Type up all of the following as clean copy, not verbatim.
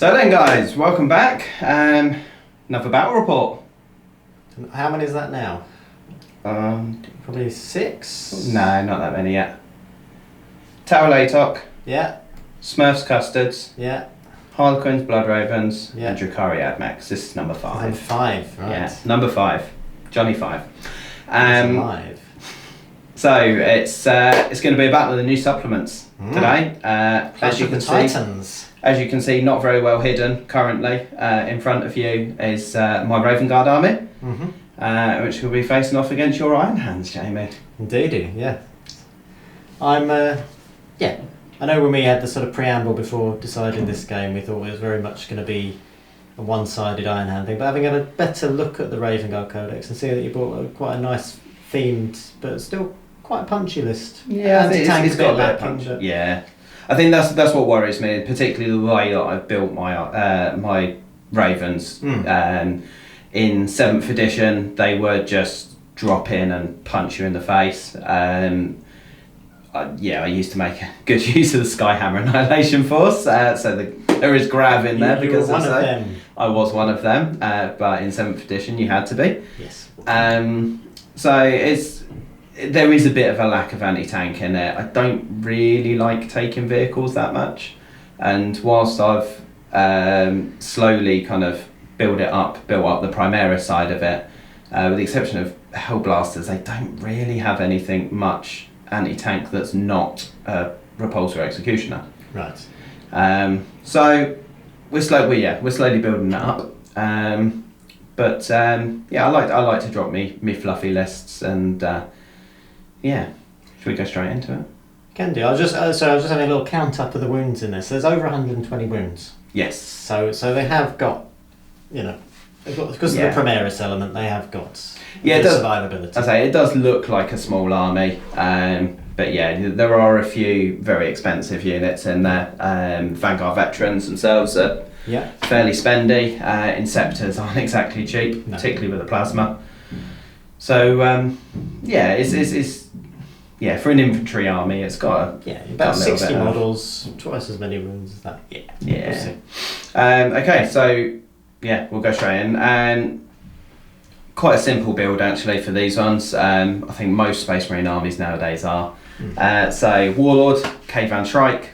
So then guys, welcome back. Another battle report. How many is that now? Probably 6? No, not that many yet. Tower Latok, Yeah, Smurfs Custards, yeah. Harlequins Blood Ravens, Yeah. and Drakari Admax. This is number 5. And 5, right. Yeah, number 5. Johnny 5. It's alive. So it's going to be a battle of the new supplements today. As you can see, not very well hidden currently. In front of you is my Raven Guard army, which will be facing off against your Iron Hands, Jamie. Indeedy, yeah. I know when we had the sort of preamble before deciding this game, we thought it was very much going to be a one-sided Iron Hand thing, but having had a better look at the Raven Guard Codex and see that you brought quite a nice themed, but still quite a punchy list. Yeah, I think it's got a bit of punch. Yeah, I think that's what worries me, particularly the way that I've built my my Ravens. In 7th edition, they would just drop in and punch you in the face. I used to make good use of the Skyhammer Annihilation Force, so there is grav in there because you were one of them. I was one of them, but in 7th edition you had to be. Yes. So there is a bit of a lack of anti-tank in it. I don't really like taking vehicles that much, and whilst I've slowly kind of built up the Primaris side of it, with the exception of Hellblasters, they don't really have anything much anti-tank that's not a Repulsor Executioner. Right. So we're slowly building that up. I like to drop me fluffy lists, and should we go straight into it? Can do. I was just having a little count up of the wounds in this. There's over 120 wounds. Yes. So they have got, because of the Primaris element, they have got survivability. I say it does look like a small army, but yeah, there are a few very expensive units in there. Vanguard veterans themselves are fairly spendy. Inceptors aren't exactly cheap, particularly with the plasma. So it's for an infantry army, it's got about 60 models, twice as many wounds as that. Okay, so we'll go straight in. Quite a simple build actually for these ones. I think most Space Marine armies nowadays are. So Warlord, K-Van Shrike,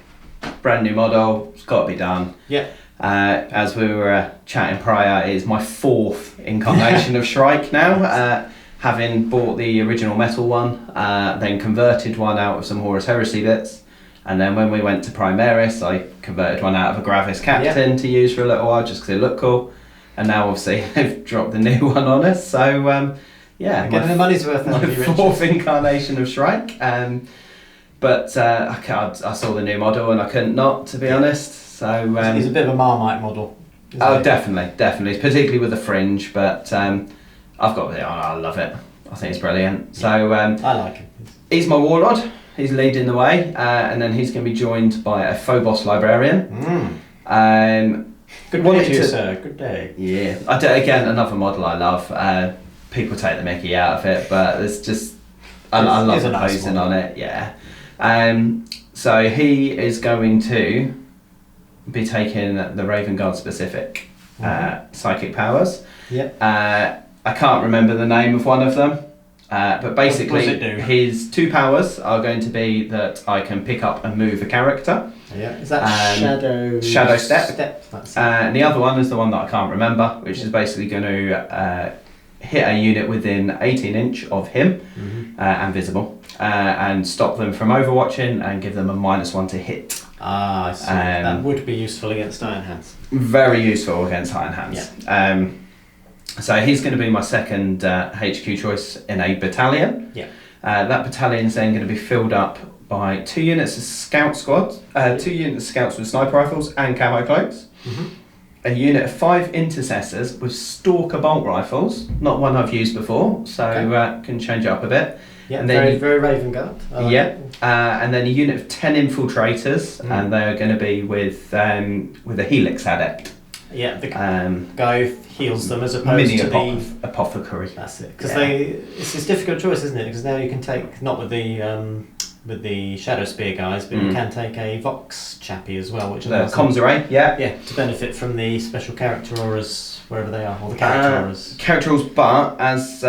brand new model, it's got to be done. Yeah. As we were chatting prior, it is my 4th incarnation of Shrike now. Having bought the original metal one, then converted one out of some Horus Heresy bits, and then when we went to Primaris, I converted one out of a Gravis Captain to use for a little while just because it looked cool. And now obviously they've dropped the new one on us, so getting the money's worth. My 4th incarnation of Shrike. But I saw the new model and I couldn't not, to be honest. So it's a bit of a Marmite model. Definitely, particularly with the fringe. But I've got it. I love it. I think it's brilliant. So I like it. He's my Warlord. He's leading the way, and then he's going to be joined by a Phobos Librarian. Good day to you, sir. Good day. Yeah. Again, another model I love. People take the mickey out of it, but it's just I love the posing on it. Yeah. So he is going to be taking the Raven Guard specific psychic powers. Yeah. I can't remember the name of one of them, but basically his 2 powers are going to be that I can pick up and move a character. Yeah. Is that Shadow Step? And the other one is the one that I can't remember, which is basically going to hit a unit within 18 inch of him and visible, and stop them from overwatching and give them a -1 to hit. I see. That would be useful against Iron Hands. Very useful against Iron Hands. Yeah. So he's going to be my 2nd HQ choice in a battalion. Yeah. That battalion is then going to be filled up by 2 units of scout squads, 2 units of scouts with sniper rifles and camo cloaks, a unit of 5 intercessors with stalker bolt rifles, not one I've used before, so can change it up a bit. Yeah, and then very Raven Guard. And then a unit of 10 infiltrators, and they are going to be with a Helix Adept. Yeah, the guy who heals them as opposed to the apothecary. That's it. Because it's this difficult choice, isn't it? Because now you can take, not with the with the Shadow Spear guys, but you can take a Vox chappie as well, which The allows comms array, yeah, to benefit from the special character auras wherever they are, or the character auras. Character auras, but as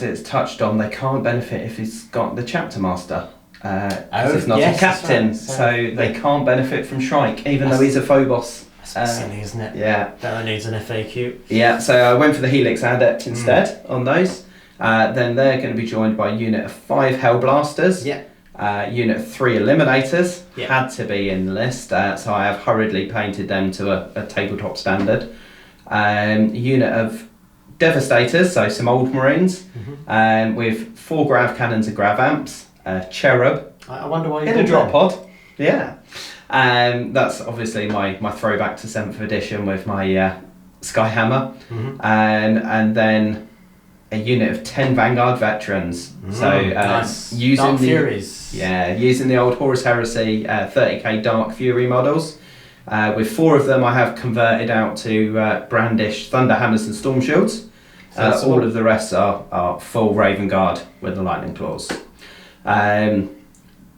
it's touched on, they can't benefit if he's got the chapter master. Because it's not a captain, right. so they can't benefit from Shrike, even though he's a Phobos. That's silly, isn't it? Yeah. That needs an FAQ. Yeah, so I went for the Helix Adept instead on those. Then they're going to be joined by a unit of 5 Hellblasters. Yeah. Unit of 3 Eliminators. Yeah. Had to be in the list, so I have hurriedly painted them to a tabletop standard. A unit of Devastators, so some old Marines, with 4 Grav Cannons and Grav Amps. Cherub. I wonder why you in a did drop that. pod. Yeah. That's obviously my throwback to 7th edition with my Skyhammer. And then a unit of 10 Vanguard veterans. So nice. using Dark the Furies. using the old Horus Heresy 30k Dark Fury models. With 4 of them I have converted out to brandish Thunder Hammers and Storm Shields. All of the rest are full Raven Guard with the Lightning Claws.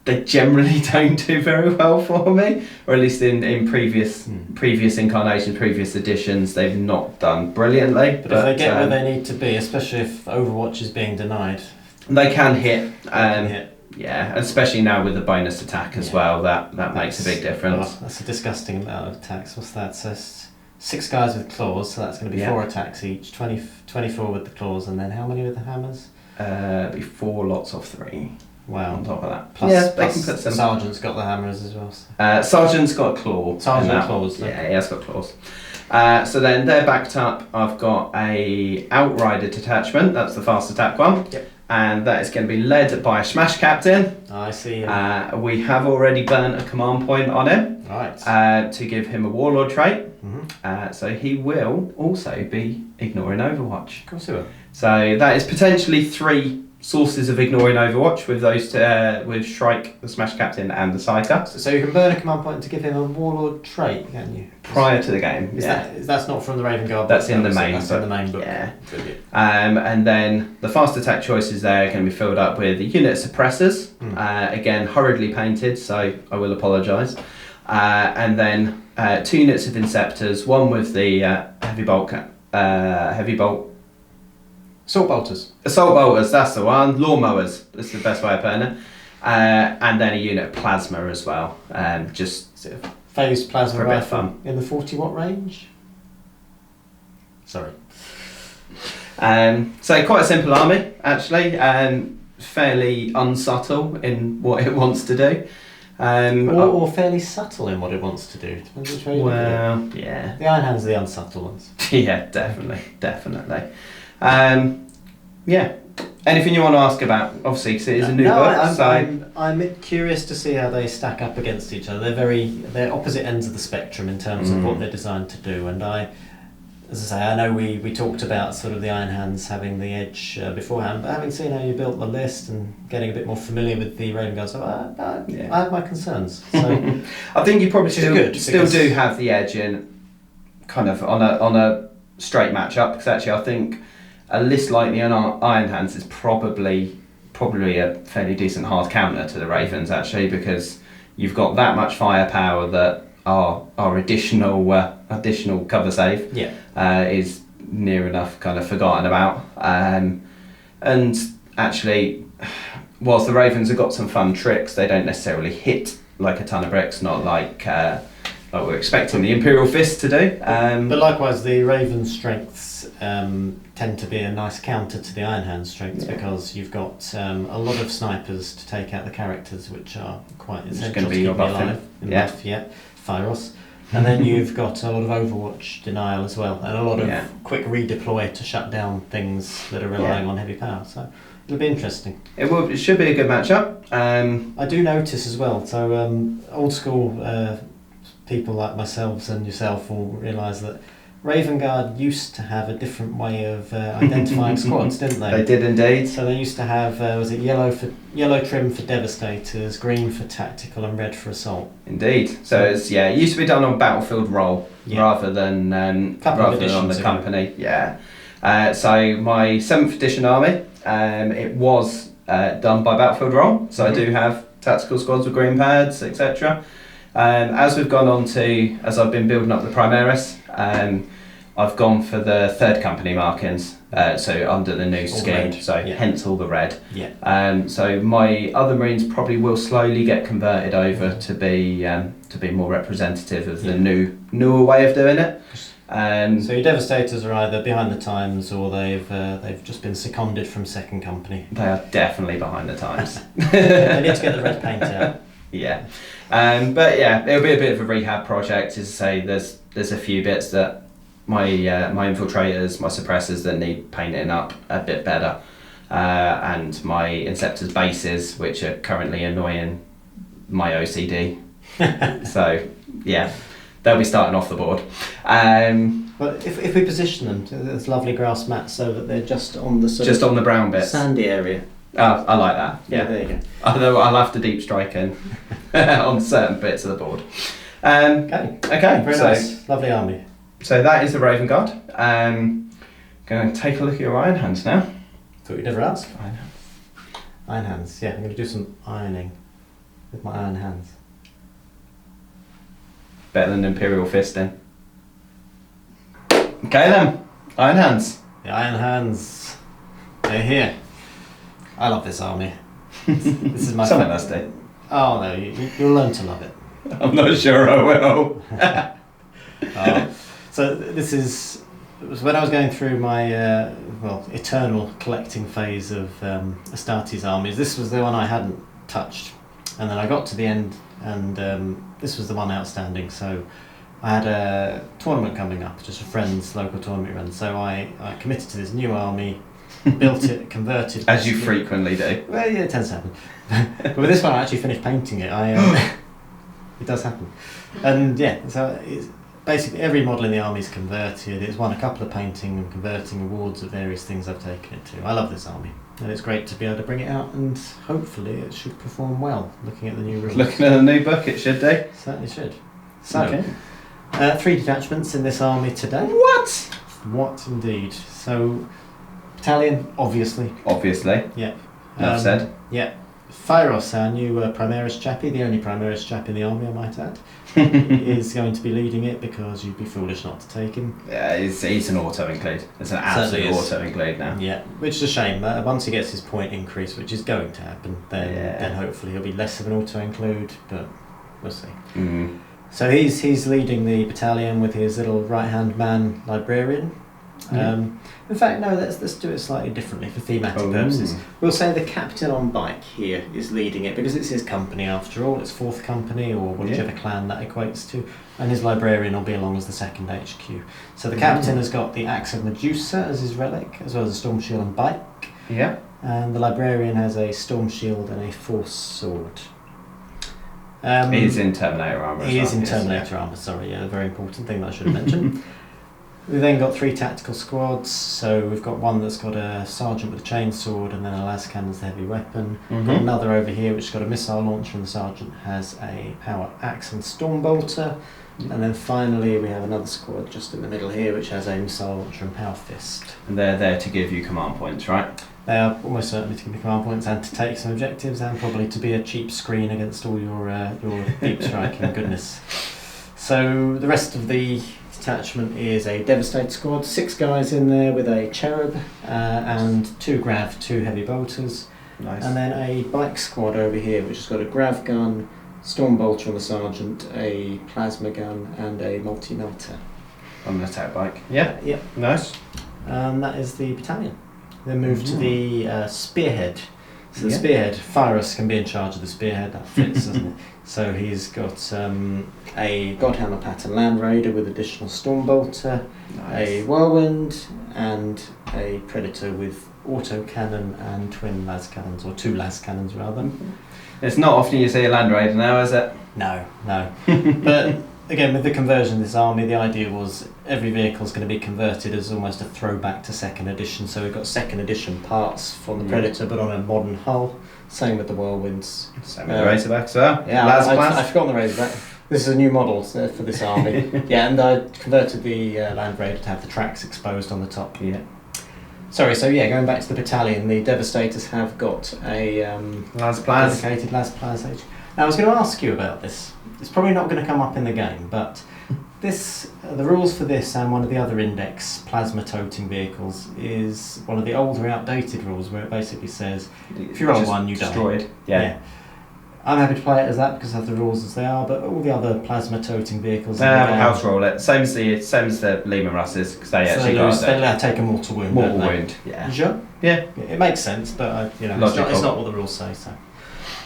They generally don't do very well for me, or at least in previous incarnations, previous editions, they've not done brilliantly. But if they get where they need to be, especially if Overwatch is being denied, they can hit. hit. Yeah, especially now with the bonus attack as well, that makes a big difference. That's a disgusting amount of attacks. What's that? So 6 guys with claws, so that's going to be 4 attacks each, 24 with the claws, and then how many with the hammers? Be 4 lots of 3. Wow. On top of that. Plus, they can put some. Sergeant's got the hammers as well. So. Sergeant's got a claw. Sergeant claws. Yeah, he has got claws. So then they're backed up. I've got a Outrider detachment. That's the fast attack one. Yep. And that is going to be led by a Smash Captain. I see. We have already burnt a command point on him. Right. To give him a Warlord trait. So he will also be ignoring Overwatch. Of course he will. So that is potentially 3 sources of ignoring Overwatch with those with Shrike, the Smash Captain, and the Psyker. So you can burn a command point to give him a Warlord trait, can you? Prior to the game, That's not from the Raven Guard. That's in the main. That's in the main book. Yeah. Brilliant. And then the fast attack choices there are going to be filled up with the unit suppressors. Again, hurriedly painted, so I will apologise. And then 2 units of Inceptors, one with the heavy bolt. Assault bolters. Assault bolters, that's the one. Lawnmowers, that's the best way of putting it. And then a unit of plasma as well. Just phased plasma for a bit of rifle fun. in the 40 watt range. Sorry. So quite a simple army, actually. Fairly unsubtle in what it wants to do. Or fairly subtle in what it wants to do. Depends which way you look at it. Yeah. The Iron Hands are the unsubtle ones. Yeah, definitely. Yeah. Anything you want to ask about? Obviously, because it is a new book. I'm curious to see how they stack up against each other. They're opposite ends of the spectrum in terms of what they're designed to do. And as I say, I know we talked about sort of the Iron Hands having the edge beforehand, but having seen how you built the list and getting a bit more familiar with the Raven Guard, so I have my concerns. So I think you probably still because do have the edge in kind of on a straight matchup, because actually I think a list like the Iron Hands is probably a fairly decent hard counter to the Ravens, actually, because you've got that much firepower that our additional cover save is near enough kind of forgotten about. And actually, whilst the Ravens have got some fun tricks, they don't necessarily hit like a ton of bricks, not like we're expecting the Imperial Fist to do. But likewise, the Raven strengths tend to be a nice counter to the Iron Hand strengths, because you've got a lot of snipers to take out the characters, which are quite essential to keep me alive. Phyros. And then you've got a lot of Overwatch denial as well, and a lot of quick redeploy to shut down things that are relying on heavy power. So it'll be interesting. It should be a good matchup. I do notice as well, so old school people like myself and yourself will realise that Raven Guard used to have a different way of identifying squads, didn't they? They did indeed. So they used to have was it yellow trim for Devastators, green for Tactical, and red for Assault. Indeed. So it used to be done on battlefield roll rather than on the company. Yeah. So my 7th edition army, it was done by battlefield roll. So I do have tactical squads with green pads, etc. As we've gone on to, as I've been building up the Primaris, I've gone for the third company markings, so under the new scheme, hence all the red. Yeah. So my other Marines probably will slowly get converted over to be more representative of the newer way of doing it. So your Devastators are either behind the times or they've just been seconded from second company. They are definitely behind the times. They need to get the red paint out. Yeah, but yeah, it'll be a bit of a rehab project. As I say, there's a few bits that my infiltrators, my suppressors that need painting up a bit better, and my Inceptors bases, which are currently annoying my OCD. So yeah, they'll be starting off the board. But if we position them, there's lovely grass mats so that they're just on the on the brown bits, sandy area. I like that. Yeah, there you go. Although I'll have to deep strike in on certain bits of the board. Okay, very nice, lovely army. So that is the Raven Guard. Going to take a look at your Iron Hands now. Thought you'd never ask. Iron Hands. Iron Hands. Yeah, I'm going to do some ironing with my iron hands. Better than Imperial Fisting. Okay then, Iron Hands. The Iron Hands. They're here. I love this army. This is my Someone else did. Oh no, you'll learn to love it. I'm not sure I will. So this was when I was going through my eternal collecting phase of Astartes armies. This was the one I hadn't touched, and then I got to the end, and this was the one outstanding. So I had a tournament coming up, just a friend's local tournament run. So I committed to this new army, built it, converted. As you frequently do. Well, yeah, it tends to happen. But with this one, I actually finished painting it. It does happen, and yeah, so it's basically every model in the army is converted. It's won a couple of painting and converting awards of various things I've taken it to. I love this army, and it's great to be able to bring it out, and hopefully it should perform well. Looking at the new rules. Looking at the new book, it should do. Certainly should. So, 3 detachments in this army today. What indeed? So, battalion, obviously. Yep. Enough said. Yeah. Phyros, our new Primaris chappie, the only Primaris chap in the army, I might add, is going to be leading it because you'd be foolish not to take him. Yeah, he's an auto-include. It's an absolute auto-include now. Yeah, which is a shame. Once he gets his point increase, which is going to happen, then hopefully he'll be less of an auto-include, but we'll see. Mm. So he's leading the battalion with his little right-hand man librarian. In fact, no, let's do it slightly differently for thematic purposes. We'll say the captain on bike here is leading it because it's his company after all. It's 4th company or whichever clan that equates to, and his librarian will be along as the 2nd HQ. So the captain has got the Axe of Medusa as his relic, as well as a storm shield and bike. Yeah. And the librarian has a storm shield and a force sword. He is in Terminator armour. He is in Terminator armour. Sorry, a very important thing that I should have mentioned. We've then got 3 tactical squads, so we've got one that's got a sergeant with a chainsword and then a las cannon's the heavy weapon. We've got another over here which has got a missile launcher and the sergeant has a power axe and storm bolter. And then finally we have another squad just in the middle here which has a missile launcher and power fist. And they're there to give you command points, right? They are almost certainly to give you command points and to take some objectives and probably to be a cheap screen against all your deep striking goodness. So the rest of the detachment is a Devastator squad, 6 guys in there with a cherub and 2 grav, 2 heavy bolters. Nice. And then a bike squad over here which has got a grav gun, storm bolter on the sergeant, a plasma gun and a multi-melter. On an attack bike. Yeah. Yep. Nice. And that is the battalion. Then move to the spearhead. So the spearhead, Phyros can be in charge of the spearhead, that fits, doesn't it? So he's got a Godhammer pattern Land Raider with additional storm bolter, a Whirlwind, and a Predator with auto cannon and twin las cannons, or 2 las cannons rather. It's not often you see a Land Raider now, is it? No. But again, with the conversion of this army, the idea was every vehicle is going to be converted as almost a throwback to 2nd edition. So we've got 2nd edition parts from the Predator, but on a modern hull. Same with the Whirlwinds. Same with the Razorback as well. Yeah, I've forgotten the Razorback. This is a new model for this army. Yeah, and I converted the Land Raider to have the tracks exposed on the top. Yeah. Sorry, so yeah, going back to the battalion, the Devastators have got a Las Plaz. dedicated Las Plaz H. Now, I was going to ask you about this. It's probably not going to come up in the game, but the rules for this and one of the other index plasma toting vehicles is one of the older, outdated rules where it basically says if you roll Just one, you die. destroyed. Yeah. I'm happy to play it as that because of the rules as they are, but all the other plasma toting vehicles in the game, House roll it. Same as the Lehman Russes, because they so actually they take a mortal wound. mortal don't they? wound. Yeah. You sure? Yeah. It makes sense, but it's Logical. not what the rules say. So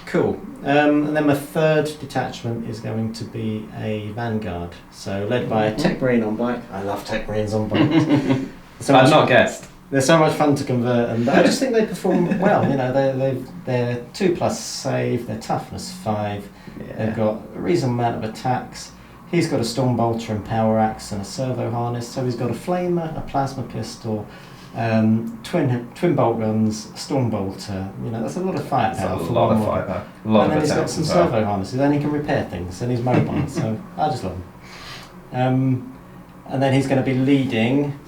cool. And then my third detachment is going to be a vanguard, so led by a tech marine on bike. I love tech marines on bike. I've not guessed. They're so much fun to convert, and I just think they perform well. You know, they're 2+ save, their toughness 5. Yeah. They've got a reasonable amount of attacks. He's got a storm bolter and power axe and a servo harness. So he's got a flamer, a plasma pistol, twin bolt guns, storm bolter. You know, that's a lot of firepower. That's a for lot one of model. firepower. A lot And then of he's got attacks some as well. servo harnesses, and he can repair things, and he's mobile. So I just love him. And then he's going to be leading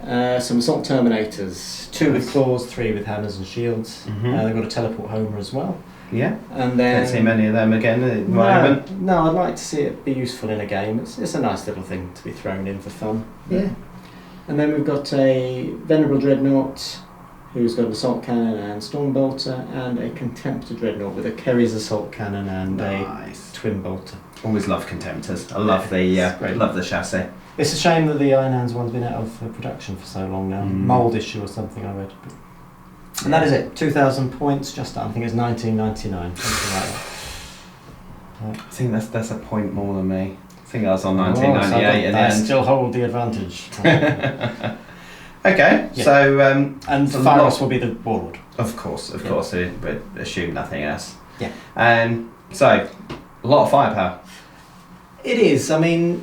some assault terminators, 2 with claws, 3 with hammers and shields. Mhm. They've got a teleport homer as well. Yeah. And then Don't see many of them again at the moment. no, I'd like to see it be useful in a game. It's a nice little thing to be thrown in for fun. Yeah. And then we've got a Venerable Dreadnought who's got an assault cannon and storm bolter, and a Contemptor Dreadnought with a Kerry's assault cannon and Nice. a twin bolter. Always love Contemptors. I love it's great. the chassis. It's a shame that the Iron Hands one's been out of production for so long now. Mould issue or something, I read. And that is it. 2,000 points. Just I think it's 1999, something like that. I think that's a point more than me. I think I was on So 1998 in the I end. still hold the advantage. Okay, Yeah. so And a Pharos lot- will be the warlord. of course, we assume nothing else. Yeah. So a lot of firepower. It is. I mean,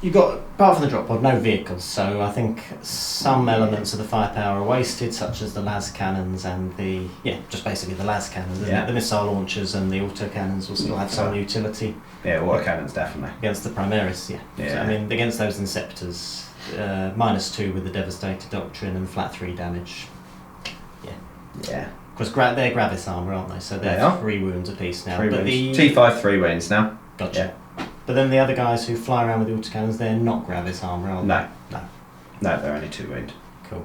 you've got, apart from the drop pod, no vehicles, so I think some elements of the firepower are wasted, such as the las cannons and just basically the las cannons. Isn't Yeah. it? The missile launchers and the auto cannons will still have some utility Yeah, water cannons definitely. against the Primaris. Yeah. So, I mean, against those Inceptors, -2 with the Devastator Doctrine and flat 3 damage. Yeah. Of course, they're Gravis armour, aren't they? So they're They are. 3 wounds apiece now. 3 but wins. T5 3 wins now. Gotcha. But then the other guys who fly around with the autocannons, they're not Gravis armour, are they? No. No. No, they're only 2 wound. Cool.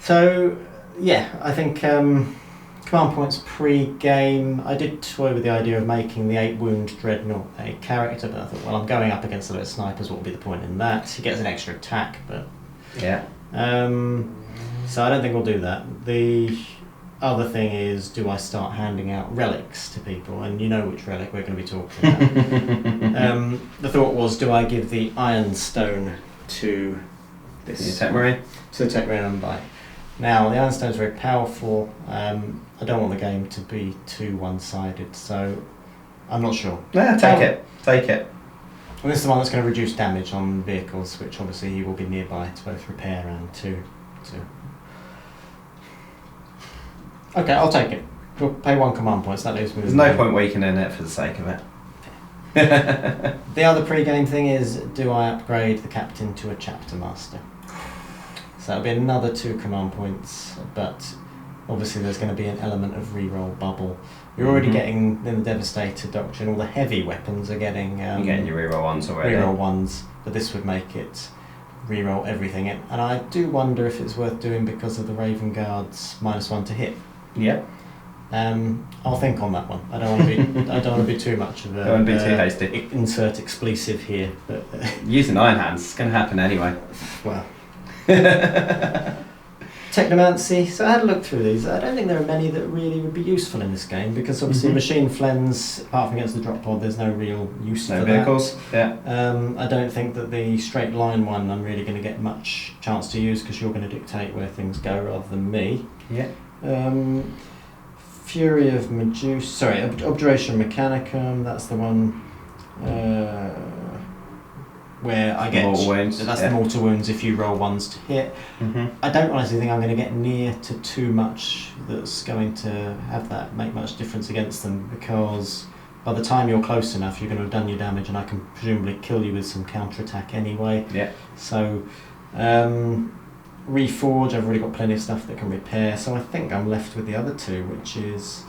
So, yeah, I think command points pre-game, I did toy with the idea of making the 8 wound Dreadnought a character, but I thought, well, I'm going up against a lot of snipers, what would be the point in that? He gets an extra attack, but... Yeah. So I don't think we'll do that. The other thing is, do I start handing out relics to people? And you know which relic we're going to be talking about. The thought was, do I give the Iron Stone to this Tech Marine? to the Tech Marine on bike? Now, the Iron Stone is very powerful. I don't want the game to be too one-sided, so I'm not sure. Yeah, take it. And this is the one that's going to reduce damage on vehicles, which obviously he will be nearby to both repair and to... Okay, I'll take it. We'll pay 1 command point, so that leaves me with... There's no point weakening it for the sake of it. The other pre-game thing is, do I upgrade the captain to a chapter master? So that'll be another 2 command points, but obviously there's going to be an element of reroll bubble. You're already getting, in the Devastator Doctrine, all the heavy weapons are getting... You're getting your reroll ones already. Reroll ones, but this would make it reroll everything. And I do wonder if it's worth doing because of the Raven Guard's -1 to hit. Yeah. I'll think on that one. I don't want to be too much of a... Don't want to be too hasty. Insert expletive here, but... Using Iron Hands, it's going to happen anyway. Well... Technomancy. So I had a look through these. I don't think there are many that really would be useful in this game because obviously machine flens, apart from against the drop pod, there's no real use for No vehicles. that. Yeah. I don't think that the straight line one I'm really going to get much chance to use because you're going to dictate where things go rather than me. Yeah. Fury of Medusa. Sorry, Objuration Mechanicum. That's the one where I get Mortal wounds. That's the mortal wounds if you roll ones to hit. I don't honestly think I'm going to get near to too much that's going to have that make much difference against them because by the time you're close enough, you're going to have done your damage, and I can presumably kill you with some counter attack anyway. Yeah. So. reforge. I've already got plenty of stuff that can repair, so I think I'm left with the other two, which is...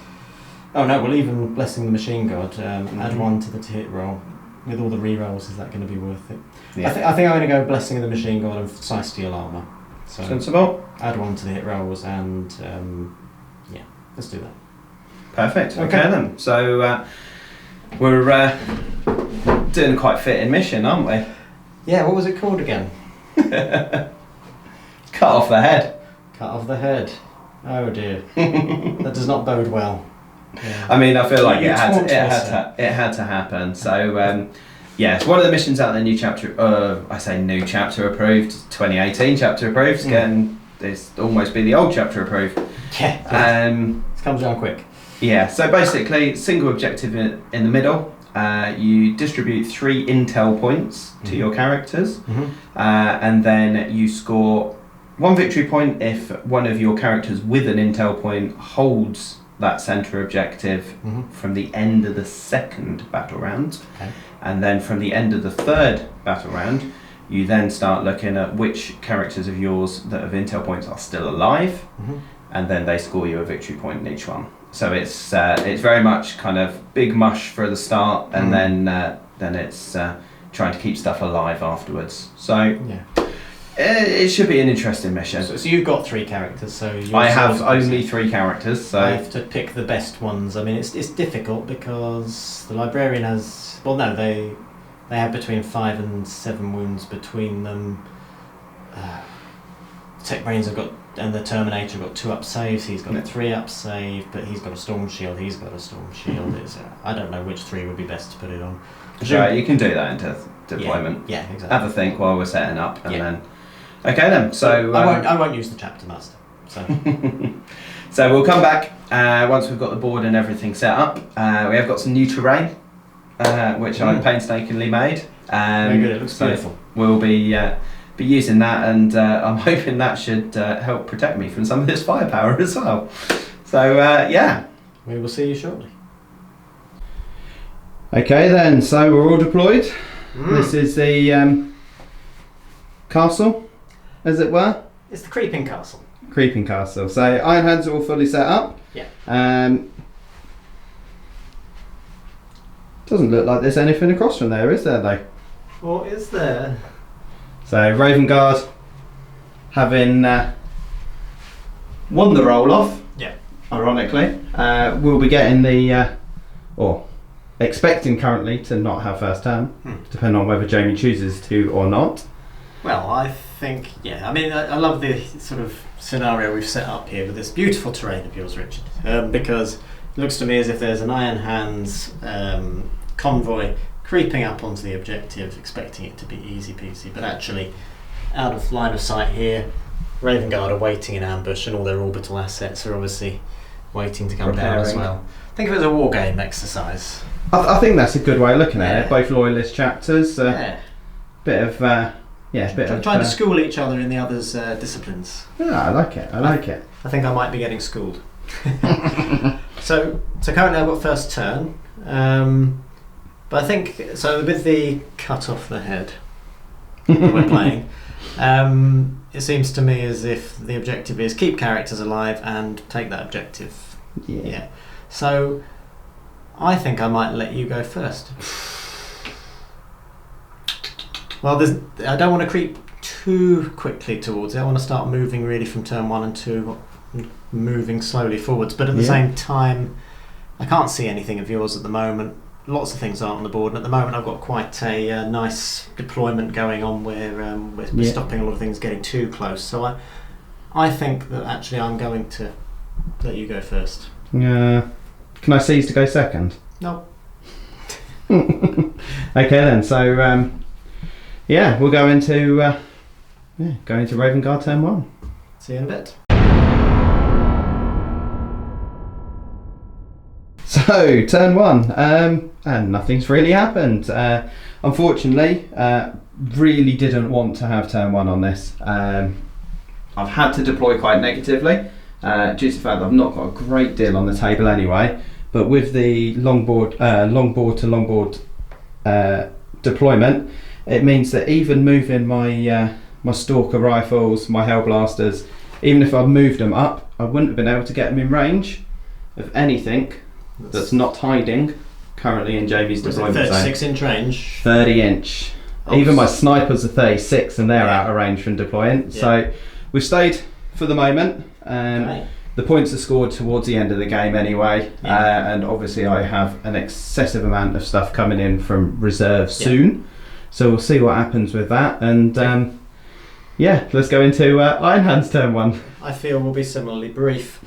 Oh no, well, even Blessing the Machine God, add 1 to the hit roll. With all the re-rolls, is that going to be worth it? Yeah. I think I'm going to go Blessing of the Machine God and Size Steel Armour. So Sensible. add 1 to the hit rolls and yeah, let's do that. Perfect. Okay then. So we're doing a quite fitting mission, aren't we? Yeah, what was it called again? Cut off the head. Cut off the head. Oh dear. That does not bode well. Yeah. I mean, I feel like You it had taunt to happen. So yeah, it's one of the missions out there. New chapter. I say new chapter approved. 2018 chapter approved. It's getting. It's almost be the old chapter approved. Yeah. It comes around quick. Yeah. So basically, single objective in the middle. You distribute 3 intel points to your characters, and then you score 1 victory point if one of your characters with an intel point holds that centre objective from the end of the 2nd battle round. Okay. And then from the end of the 3rd battle round, you then start looking at which characters of yours that have intel points are still alive, and then they score you a victory point in each one. So it's very much kind of big mush for the start, and then it's trying to keep stuff alive afterwards. So it should be an interesting mission. So you've got 3 characters, so I have only 3 characters, so I have to pick the best ones. I mean, it's difficult because the librarian has... Well, no, they have between 5 and 7 wounds between them. Tech Brains have got, and the Terminator have got 2 up saves. He's got a 3 up save, but he's got a Storm Shield. He's got a Storm Shield. I don't know which 3 would be best to put it on. Sure, you can do that into deployment. Yeah, exactly. Have a think while we're setting up, and then. Okay then. So I won't use the chapter master. So. So we'll come back once we've got the board and everything set up. We have got some new terrain, which I painstakingly made. Very good. It looks so beautiful. We'll be using that, and I'm hoping that should help protect me from some of this firepower as well. So yeah. We will see you shortly. Okay then. So we're all deployed. This is the castle, as it were. It's the Creeping Castle. Creeping Castle. So Iron Hands are all fully set up. Yeah. Doesn't look like there's anything across from there, is there though? What is there? So Raven Guard, having won the roll off. Yeah. Ironically, we'll be getting the or expecting currently to not have first turn, depending on whether Jamie chooses to or not. Well, I think, yeah. I mean, I love the sort of scenario we've set up here with this beautiful terrain of yours, Richard, because it looks to me as if there's an Iron Hands convoy creeping up onto the objective, expecting it to be easy peasy, but actually out of line of sight here, Raven Guard are waiting in ambush, and all their orbital assets are obviously waiting to come down as well. Think of it as a war game exercise. I think that's a good way of looking at it. Both loyalist chapters, bit of trying to school each other in the other's disciplines. Yeah, I like it. I think I might be getting schooled. So currently I've got first turn, but I think so with the cut off the head that we're playing. It seems to me as if the objective is keep characters alive and take that objective. Yeah. So I think I might let you go first. Well, I don't want to creep too quickly towards it. I want to start moving really from turn 1 and 2, moving slowly forwards. But at the same time, I can't see anything of yours at the moment. Lots of things aren't on the board, and at the moment I've got quite a nice deployment going on where we're stopping a lot of things getting too close. So I think that actually I'm going to let you go first. Yeah. Can I seize to go second? No. Okay then. So we'll go into Raven Guard turn 1. See you in a bit. So turn 1, and nothing's really happened. Unfortunately, really didn't want to have turn 1 on this. I've had to deploy quite negatively, due to the fact that I've not got a great deal on the table anyway. But with the longboard to longboard deployment, it means that even moving my my Stalker rifles, my Hellblasters, even if I'd moved them up, I wouldn't have been able to get them in range of anything that's not hiding currently in Jamie's deployment zone. 36-inch range? 30-inch. Oh, Even my snipers are 36 and they're out of range from deploying. Yeah. So we've stayed for the moment. Okay. The points are scored towards the end of the game anyway, and obviously I have an excessive amount of stuff coming in from reserve soon, so we'll see what happens with that. And let's go into Iron Hand's turn 1. I feel we'll be similarly brief.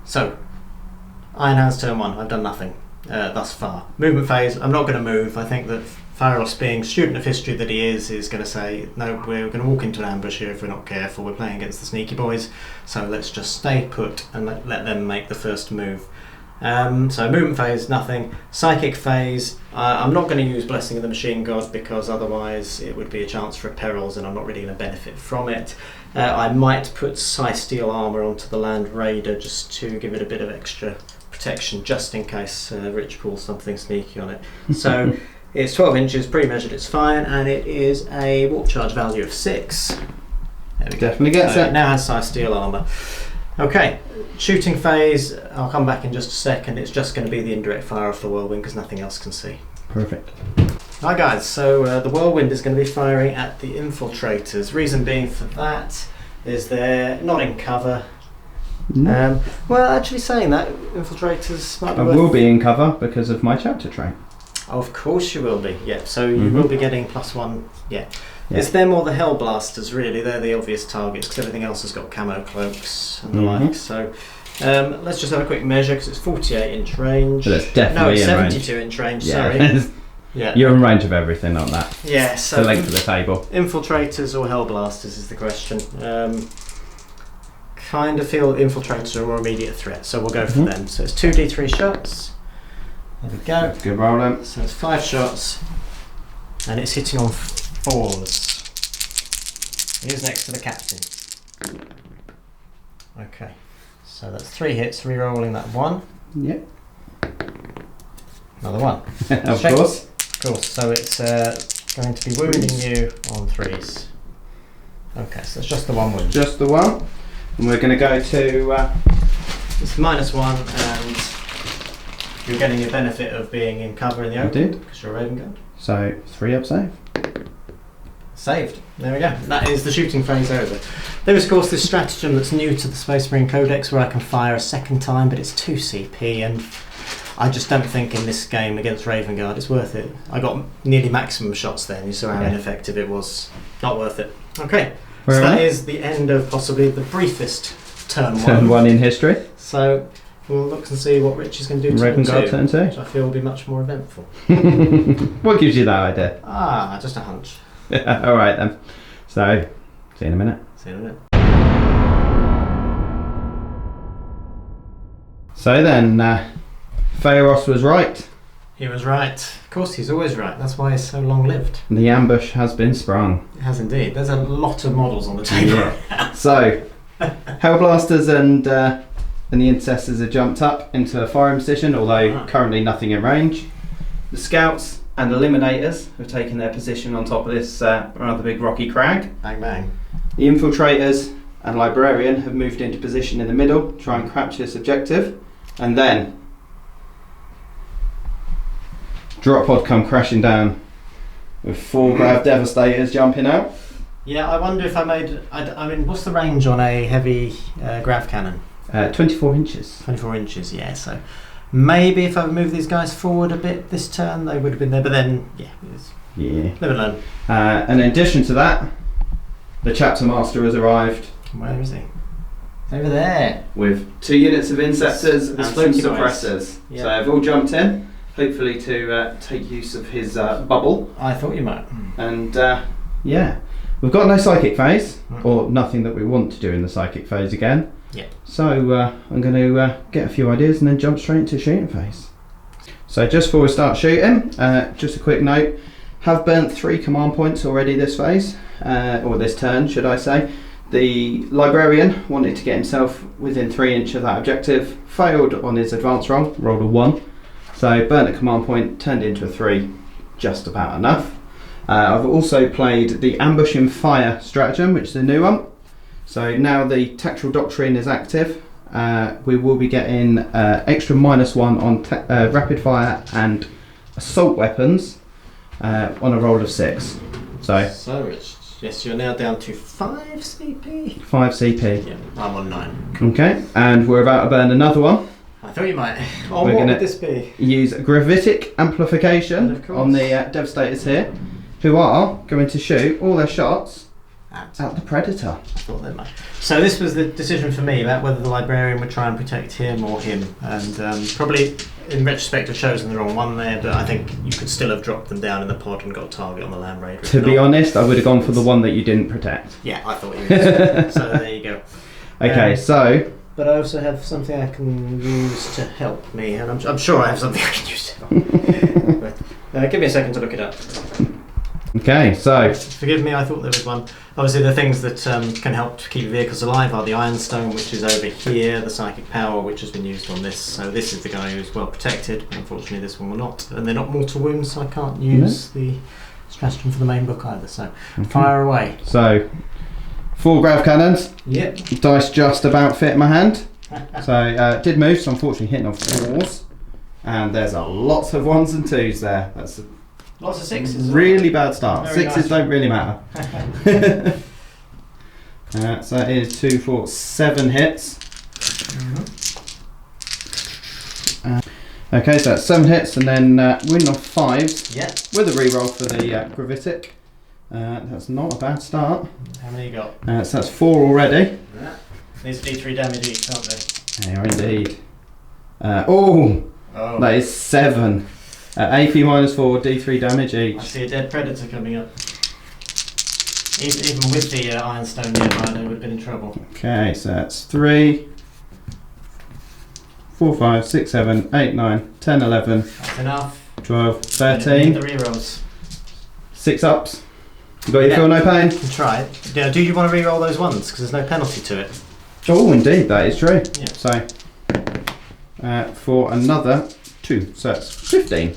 So, Iron Hand's turn 1. I've done nothing thus far. Movement phase, I'm not going to move. I think that Pharos, being student of history that he is going to say, no, we're going to walk into an ambush here if we're not careful. We're playing against the sneaky boys, so let's just stay put and let them make the first move. So movement phase, nothing. Psychic phase, I'm not going to use Blessing of the Machine God because otherwise it would be a chance for perils and I'm not really going to benefit from it. I might put Steel Armour onto the Land Raider just to give it a bit of extra protection just in case Rich pulls something sneaky on it. So it's 12 inches, pre-measured, it's fine, and it is a warp charge value of 6. There we go. Definitely gets So it. it now has Steel Armour. Okay, shooting phase, I'll come back in just a second. It's just going to be the indirect fire off the Whirlwind because nothing else can see. Perfect. Hi guys, so the Whirlwind is going to be firing at the Infiltrators. Reason being for that is they're not in cover. No. Well, actually saying that, Infiltrators might be I worth... will be in cover because of my chapter trait. Of course you will be, yeah. So you will be getting +1, yeah. It's them or the Hellblasters, really. They're the obvious targets because everything else has got camo cloaks and the like. So let's just have a quick measure because it's 48-inch range. So that's definitely no, in range. 72-inch range, Yeah. sorry. Yeah. You're in range of everything on that. Yeah, The so length of the table. Infiltrators or Hellblasters is the question. Kind of feel Infiltrators are a more immediate threat, so we'll go for them. So it's 2d3 shots. There we go. Good roll then. So it's 5 shots, and it's hitting on 4s. Who's next to the captain? Okay, so that's 3 hits, re-rolling that 1. Yep. Another 1. Of Check. course. Of course, so it's going to be wounding you on 3s. Okay, so it's just the 1 wound. Just the 1. And we're going to go to... It's -1, and you're getting the benefit of being in cover in the open because you're a Raven Guard. So 3 up save. Saved. There we go. That is the shooting phase over. There is, of course, this stratagem that's new to the Space Marine Codex where I can fire a second time, but it's 2 CP, and I just don't think in this game against Raven Guard it's worth it. I got nearly maximum shots then. You saw how ineffective it was. Not worth it. Okay. So that is the end of possibly the briefest turn 1. Turn 1 in history. So we'll look and see what Rich is going to do Raven Guard turn 2. which I feel will be much more eventful. What gives you that idea? Just a hunch. Alright then. So, see you in a minute. See you in a minute. So then, Pharos was right. He was right. Of course, he's always right. That's why he's so long-lived. The ambush has been sprung. It has indeed. There's a lot of models on the table. Yeah. So, Hellblasters and the Intercessors have jumped up into a firing position, although currently nothing in range. The Scouts and Eliminators have taken their position on top of this rather big rocky crag. Bang bang. The Infiltrators and Librarian have moved into position in the middle to try and capture this objective. And then drop pod come crashing down with 4 Grav Devastators jumping out. Yeah, I wonder if I made... I mean, what's the range on a heavy grav cannon? 24 inches. 24 inches, yeah, so... Maybe if I moved these guys forward a bit this turn, they would have been there, but then, live and learn. And in addition to that, the Chapter Master has arrived. Where is he? Over there. With 2 units of Inceptors and some floaty suppressors. boys. So they've all jumped in, hopefully to take use of his bubble. I thought you might. And we've got no psychic phase, or nothing that we want to do in the psychic phase again. Yeah. So I'm going to get a few ideas and then jump straight into shooting phase. So just before we start shooting, just a quick note, have burnt 3 command points already this phase, or this turn should I say. The Librarian wanted to get himself within 3 inches of that objective, failed on his advance roll, rolled a 1, so burnt a command point, turned into a 3. just about enough. I've also played the Ambush and Fire stratagem, which is a new one. So now the Tactical Doctrine is active. We will be getting extra -1 on rapid fire and assault weapons on a roll of 6. So it's, yes, you're now down to 5 CP. 5 CP. Yeah, I'm on 9. Okay, and we're about to burn another one. I thought you might. Oh, We're what gonna would this be? Use gravitic amplification Of course. on the Devastators here, who are going to shoot all their shots at the Predator. I thought they might. So this was the decision for me about whether the Librarian would try and protect him or him, and probably in retrospect I've chosen the wrong one there, but I think you could still have dropped them down in the pod and got a target on the Land Raider. To be honest, I would have gone for the one that you didn't protect. Yeah, I thought you would. So there you go. Okay, so... But I also have something I can use to help me, and I'm sure I have something I can use to help. But, give me a second to look it up. Okay, so... Forgive me, I thought there was one. Obviously the things that can help to keep vehicles alive are the Ironstone, which is over here, the Psychic Power, which has been used on this. So this is the guy who's well protected. Unfortunately this one will not. And they're not mortal wounds, so I can't use the stratagem for the main book either. So fire away. So, 4 grav cannons. Yep. Dice just about fit in my hand. So, did move, so unfortunately hitting on 4s. And there's a lots of 1s and 2s there. That's lots of 6s. really bad start. Very 6s nice. don't really matter. So that is 2, 4, 7 hits. Okay, so that's 7 hits, and then win off 5s. Yeah. With a reroll for the gravitic. That's not a bad start. How many you got? So that's 4 already. Yeah. These are D3 damage each, aren't they? They are indeed. That is 7. AP -4, D3 damage I each. see a dead predator coming up. Even with the Ironstone nearby, they would have been in trouble. Okay, so that's 3, 4, 5, 6, 7, 8, 9, 10, 11, That's enough. 12, Need 13. the rerolls. 6 ups. You got your Yeah. feel no pain? You can try it. Yeah, do you want to reroll those ones? Because there's no penalty to it. Oh, indeed, that is true. Yeah. So, for another 2, so that's 15. Okay.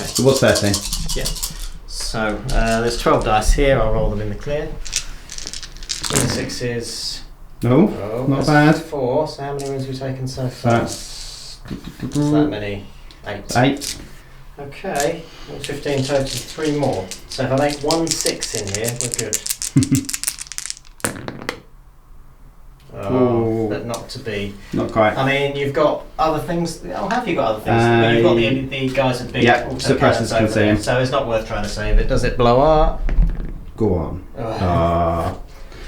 So what's 13? Yeah. So there's 12 dice here. I'll roll them in the clear. 6s. No, Oh, not that's bad. 4. So how many wounds have we taken so So far? that's That many. 8. 8. Okay. 15 total. 3 more. So if I make 1 6 in here, we're good. Ooh. But not to be. Not quite. I mean, you've got other things. Oh, have you got other things? Well, you've got the guys with big yeah, auto suppressors cannons can over see there, him. so it's not worth trying to save it. Does it blow up? Go on.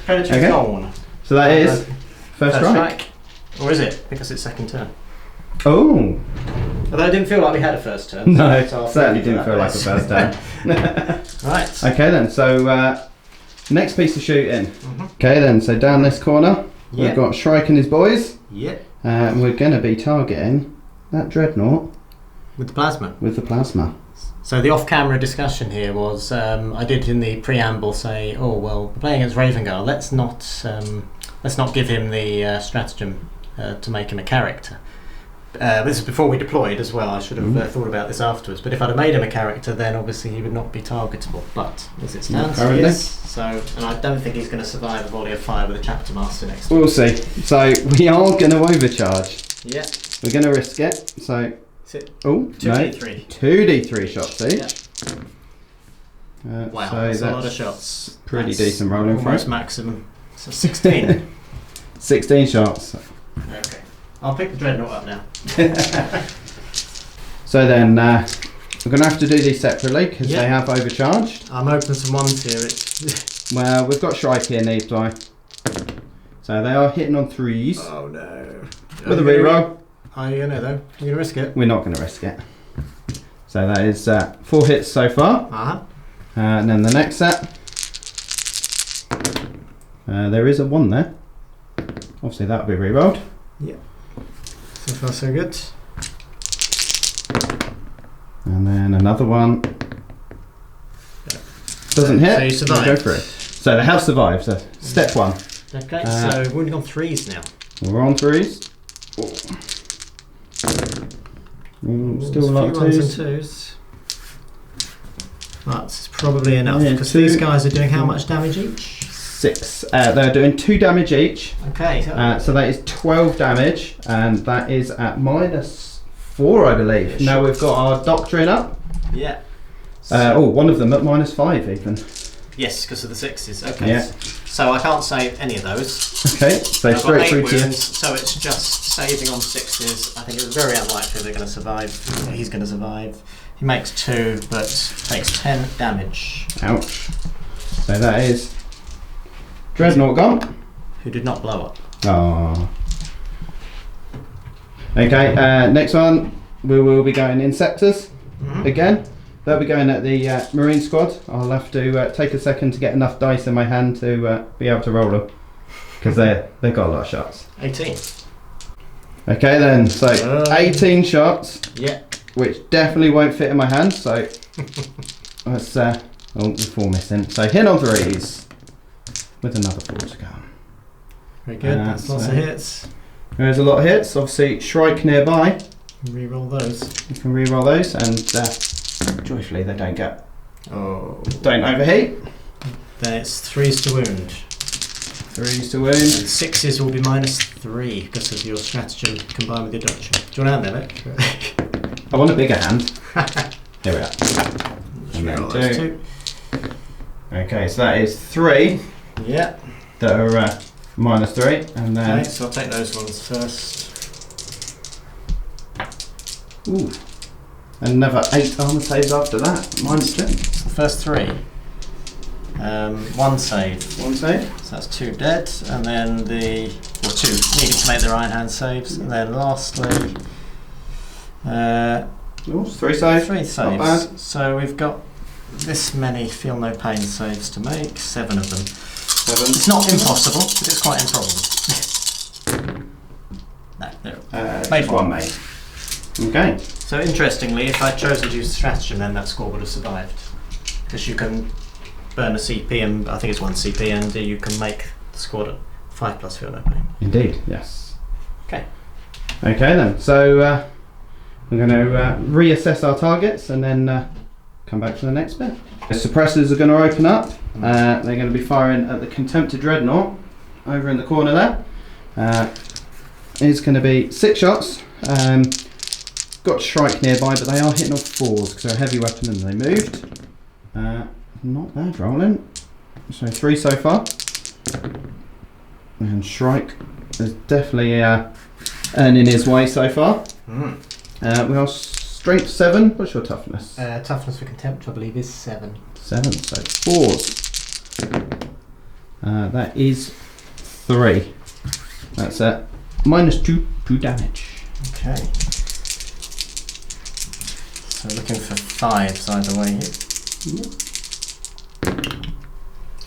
Predator Okay. is gone. So that is first strike. Or is it? Because it's second turn. Oh, Although it didn't feel like we had a first turn. no, so I'll certainly thank you didn't for feel that, like a Liz. first turn. Right. Okay then, so next piece of shooting. Mhm. Okay then, so down this corner, Yep. we've got Shrike and his boys. Yep. And we're going to be targeting that Dreadnought With the plasma. with the plasma. So the off-camera discussion here was, I did in the preamble say, oh well, we're playing against Ravenguard. Let's not give him the stratagem to make him a character. This is before we deployed as well. I should have thought about this afterwards. But if I'd have made him a character, then obviously he would not be targetable. But as it stands, he currently. is. So, and I don't think he's going to survive a volley of fire with a chapter master next to him. We'll see. So we are going to overcharge. Yeah. We're going to risk it. So, Sit. oh, 2d3. 2d3 shots each. Wow, so that's a lot of shots. Pretty That's decent rolling for almost it. maximum. So 16. 16 shots. Okay. I'll pick the Dreadnought up now. So then we're going to have to do these separately because Yeah. they have overcharged. I'm opening some ones here. It's Well, we've got Shrike here, needs die. So they are hitting on 3s. oh no. With a reroll. Are you gonna though? You're gonna risk it. We're not going to risk it. So that is 4 hits so far. Uh-huh. And then the next set. There is a 1 there. Obviously that'll be rerolled. So far so good. And then another one. Doesn't hit. So you survived. We'll go for it. So they have survived. So step 1. Okay, so we've only gone 3s now. We're on 3s. Ooh, still a lot of Few 2s. ones and 2s. That's probably enough, Yeah, because 2, these guys are doing how much damage each? 6. They're doing 2 damage each. Okay. So that is 12 damage, and that is at -4, I believe. Yeah, now sure. we've got our Doctrine up. Yeah. One of them at -5 even. Yes, because of the 6s. Okay. Yeah. So I can't save any of those. Okay, so I've got straight 8 through to wounds, so it's just saving on 6s. I think it's very unlikely they're going to survive. He's going to survive. He makes 2, but takes 10 damage. Ouch. So that is Dreadnought gone. Who did not blow up. Oh. Okay, next one, we will be going in sectors again. They'll be going at the Marine squad. I'll have to take a second to get enough dice in my hand to be able to roll them, because they've got a lot of shots. 18. Okay then, so 18 shots, Yeah. which definitely won't fit in my hand, so let's, there's 4 missing. So hit on 3s, with another 4 to go. Very good. That's lots of hits. There's a lot of hits, obviously Shrike nearby. Reroll those. You can re-roll those, and joyfully they don't overheat. Then it's 3s to wound. 3s to wound. And 6s will be -3 because of your stratagem combined with your doctrine. Do you want to hand them it? I want a bigger hand. Here we are. And then Reroll those 2. Okay, so that is 3 Yeah. that are -3, and then Okay, so I'll take those ones first. ooh, another 8 armor saves after that. -2. So the first 3. 1 save. 1 save. So that's 2 dead, and then 2 needed to make their Iron Hand saves, and then lastly, Oh, 3 saves. 3 Not saves. bad. So we've got this many Feel No Pain saves to make, 7 of them. 7. It's not impossible, but it's quite improbable. No, no. Made One made. Okay. So interestingly, if I'd chosen to use stratagem, then that score would have survived, because you can burn a CP, and I think it's 1 CP, and you can make the squad at 5+ Feel No Pain. Indeed. Yes. Okay. Okay then. So we're going to reassess our targets and then come back to the next bit. The suppressors are going to open up. They're going to be firing at the Contemptor Dreadnought over in the corner there. It's going to be 6 shots. Got Shrike nearby, but they are hitting off 4s because they're a heavy weapon and they moved. Not bad rolling. So 3 so far. And Shrike is definitely earning his way so far. We are strength 7. What's your toughness? Toughness for contempt, I believe, is 7. 7, so 4s. That is 3. That's it. -2 damage. Okay. So looking for 5s either way here.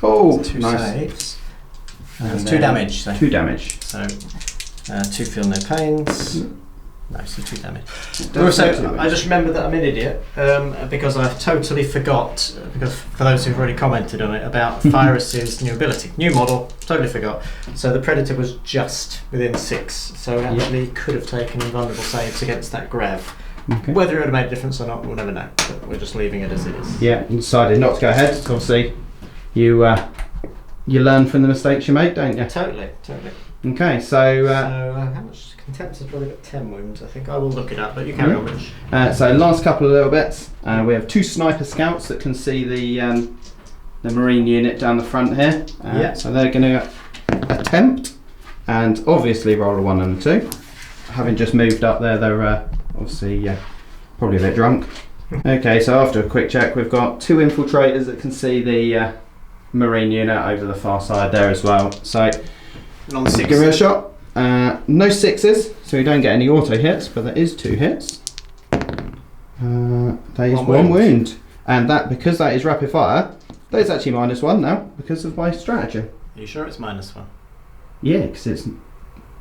Oh, 2 nice. saves. And And 2 then damage. So 2 damage. 2 Feel No Pains. No, so 2 damage. Don't say too Also, much. I just remembered that I'm an idiot because I totally forgot, because for those who've already commented on it, about Virus's new ability. New model, totally forgot. So the Predator was just within 6, so actually could have taken invulnerable saves against that grab. Okay. Whether it would have made a difference or not, we'll never know. But we're just leaving it as it is. Yeah, you decided not to go ahead. So obviously, you learn from the mistakes you make, don't you? Totally. Okay, so How much contempt has probably got 10 wounds, I think. I will look it up, but you carry on, Rich. so last couple of little bits. We have 2 sniper scouts that can see the Marine unit down the front here. So they're going to attempt and obviously roll a 1 and a 2. Having just moved up there, they're obviously probably a bit drunk. Okay, so after a quick check, we've got 2 infiltrators that can see the Marine unit over the far side there as well. So Non-6. give it a shot. No 6s, so we don't get any auto hits, but there is 2 hits. That is 1 wound. And that, because that is rapid fire, that is actually -1 now because of my strategy. Are you sure it's -1? Yeah, because it's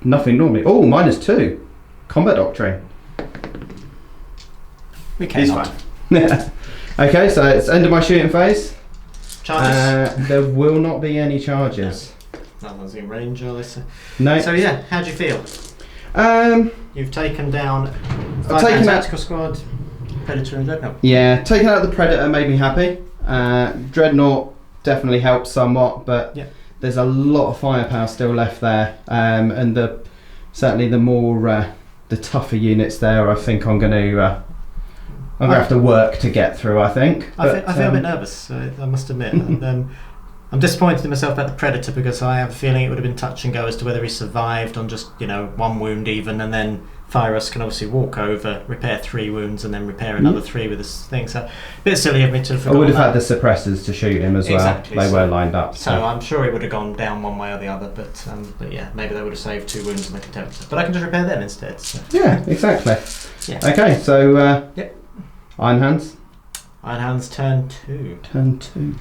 nothing normally. Oh, -2. Combat Doctrine. We cannot. Okay, so it's end of my shooting phase. Charges? There will not be any charges. That one's in range, are they? So No. yeah, how do you feel? Um, You've taken down I've taken 5-man out- tactical squad. Predator and Dreadnought. Yeah, taking out the Predator made me happy. Dreadnought definitely helps somewhat, but there's a lot of firepower still left there, and certainly the more the tougher units there, I think I'm going to have to work to get through. I think. I feel a bit nervous. I must admit. I'm disappointed in myself about the Predator because I have a feeling it would have been touch and go as to whether he survived on just one wound even, and then Fyrus can obviously walk over, repair 3 wounds, and then repair another 3 with this thing. So a bit silly of me to have forgotten. I would have had the suppressors to shoot him as well. Exactly, they were lined up. So I'm sure he would have gone down one way or the other, but yeah, maybe they would have saved 2 wounds in the Contemptor. But I can just repair them instead. So. Yeah, exactly. Yeah. Okay, so Iron Hands. Iron Hands turn 2. Turn 2.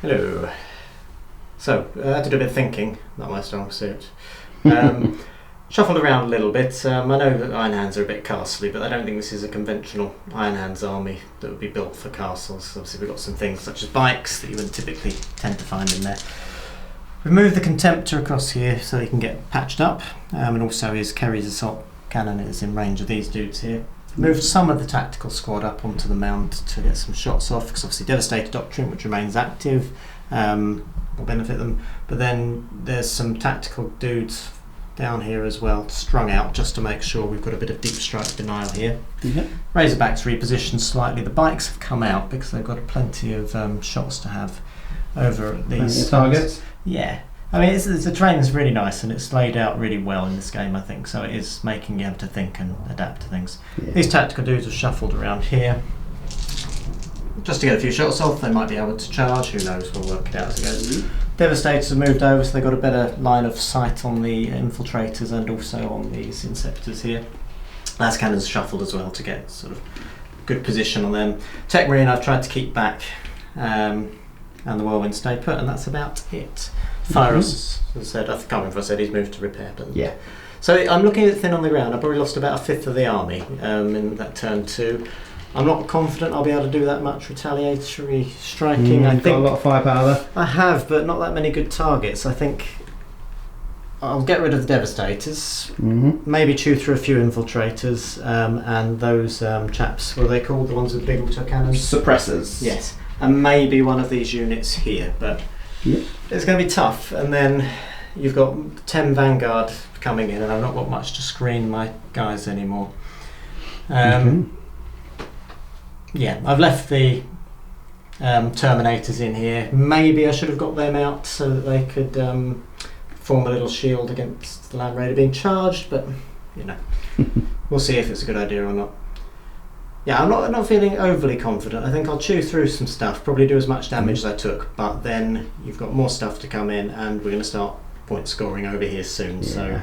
Hello. So, I had to do a bit of thinking, not my strong suit. Shuffled around a little bit. I know that Iron Hands are a bit castly, but I don't think this is a conventional Iron Hands army that would be built for castles. Obviously we've got some things such as bikes that you wouldn't typically tend to find in there. We've moved the Contemptor across here so he can get patched up, and also his Kerry's assault cannon is in range of these dudes here. Moved some of the tactical squad up onto the mound to get some shots off, because obviously Devastator Doctrine, which remains active, will benefit them. But then there's some tactical dudes down here as well, strung out, just to make sure we've got a bit of deep strike denial here. Razorbacks repositioned slightly. The bikes have come out because they've got plenty of shots to have over these targets. Yeah. I mean, the terrain is really nice and it's laid out really well in this game, I think, so it is making you have to think and adapt to things. Yeah. These tactical dudes are shuffled around here just to get a few shots off. They might be able to charge, who knows, we'll work it out as it goes. Devastators have moved over, so they've got a better line of sight on the infiltrators and also on these inceptors here. Las Cannons shuffled as well to get sort of good position on them. Tech Marine I've tried to keep back, and the Whirlwind stay put, and that's about it. Fyrus, as I said, I can't remember if I said he's moved to repair, but yeah. So I'm looking at thin on the ground. I probably lost about 1/5 of the army in that turn 2. I'm not confident I'll be able to do that much retaliatory striking. I think got a lot of firepower there. I have, but not that many good targets. I think I'll get rid of the Devastators, maybe chew through a few infiltrators, and those chaps, what are they called, the ones with big auto cannons? Suppressors. Yes, and maybe one of these units here, but it's going to be tough. And then you've got 10 Vanguard coming in, and I've not got much to screen my guys anymore. Yeah, I've left the Terminators in here. Maybe I should have got them out so that they could form a little shield against the Land Raider being charged, but you know, we'll see if it's a good idea or not. Yeah, I'm not feeling overly confident. I think I'll chew through some stuff, probably do as much damage as I took, but then you've got more stuff to come in and we're going to start point scoring over here soon, so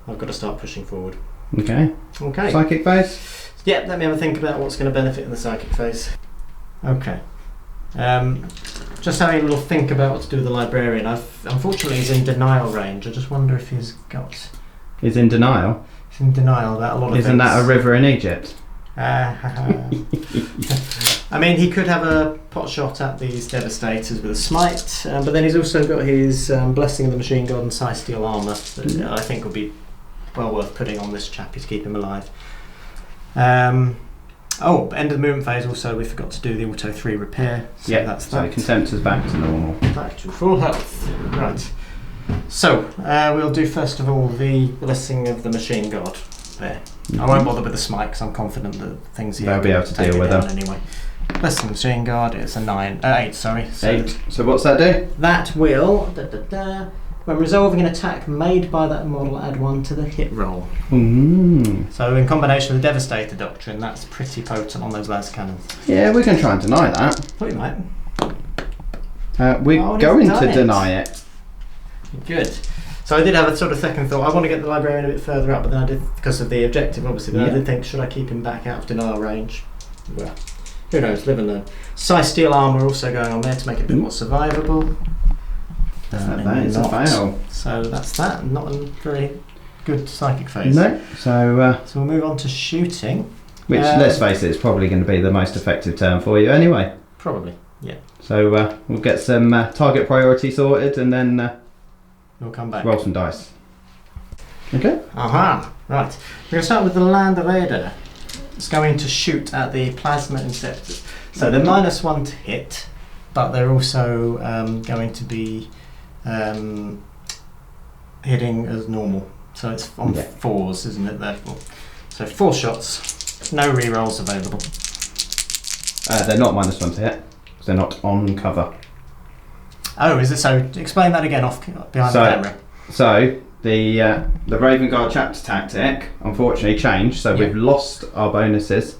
I've got to start pushing forward. Okay. Psychic phase? Yeah, let me have a think about what's going to benefit in the psychic phase. Okay. Just having a little think about what to do with the Librarian. Unfortunately he's in denial range. I just wonder if he's got... He's in denial? He's in denial about a lot of things. Isn't that a river in Egypt? I mean, he could have a pot shot at these Devastators with a smite, but then he's also got his Blessing of the Machine God and Psi Steel Armour that I think would be well worth putting on this chappy to keep him alive. End of the movement phase also we forgot to do the Auto 3 repair. So that's that. So Contemptor's back to normal. Back to full health. Right. So, we'll do first of all the Blessing of the Machine God there. I won't bother with the smite because I'm confident that things here they'll be able to deal with them anyway. Blessing of the Machine God is a 8, sorry. So 8. So what's that do? That will, when resolving an attack made by that model, add 1 to the hit roll. So in combination with the Devastator Doctrine, that's pretty potent on those las cannons. Yeah, we're going to try and deny that. We might. We're going to deny it. Good. So I did have a sort of second thought. I want to get the Librarian a bit further up, but then I did, because of the objective obviously, then I did think, should I keep him back out of denial range? Well, who knows, live and learn. Psi Steel Armour also going on there to make it a bit more survivable. That is a fail. So that's that. Not a very good psychic phase. No. So we'll move on to shooting. Which, let's face it, is probably going to be the most effective turn for you anyway. Probably, yeah. So we'll get some target priority sorted and then we'll come back. Roll some dice. Okay. Aha! Right. We're going to start with the Land Raider. It's going to shoot at the Plasma Inceptors. So they're -1 to hit, but they're also going to be hitting as normal. So it's on 4s, isn't it? Therefore. So 4 shots, no rerolls available. They're not -1 to hit, because they're not on cover. Oh, is it so? Explain that again behind the camera. So the Raven Guard chapter tactic unfortunately changed, so we've lost our bonuses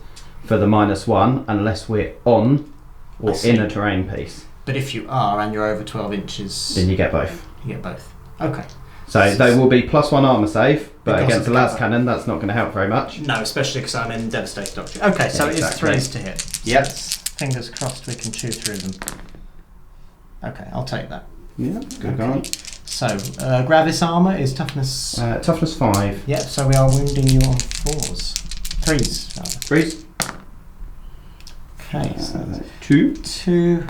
for the -1 unless we're on or in a terrain piece. But if you are and you're over 12 inches, then you get both. You get both. Okay. So they will be +1 armour save, but Because against of the the las cover. cannon, that's not going to help very much. No, especially because I'm in Devastator Doctrine. Okay, so Yeah, it's exactly. 3s to hit. Yep. Fingers crossed we can chew through them. Okay, I'll take that. Yeah, good going. So, Gravis armour is toughness. Toughness 5. Yep, so we are wounding you on 4s. 3s, rather. 3s. Okay, so 2. 2.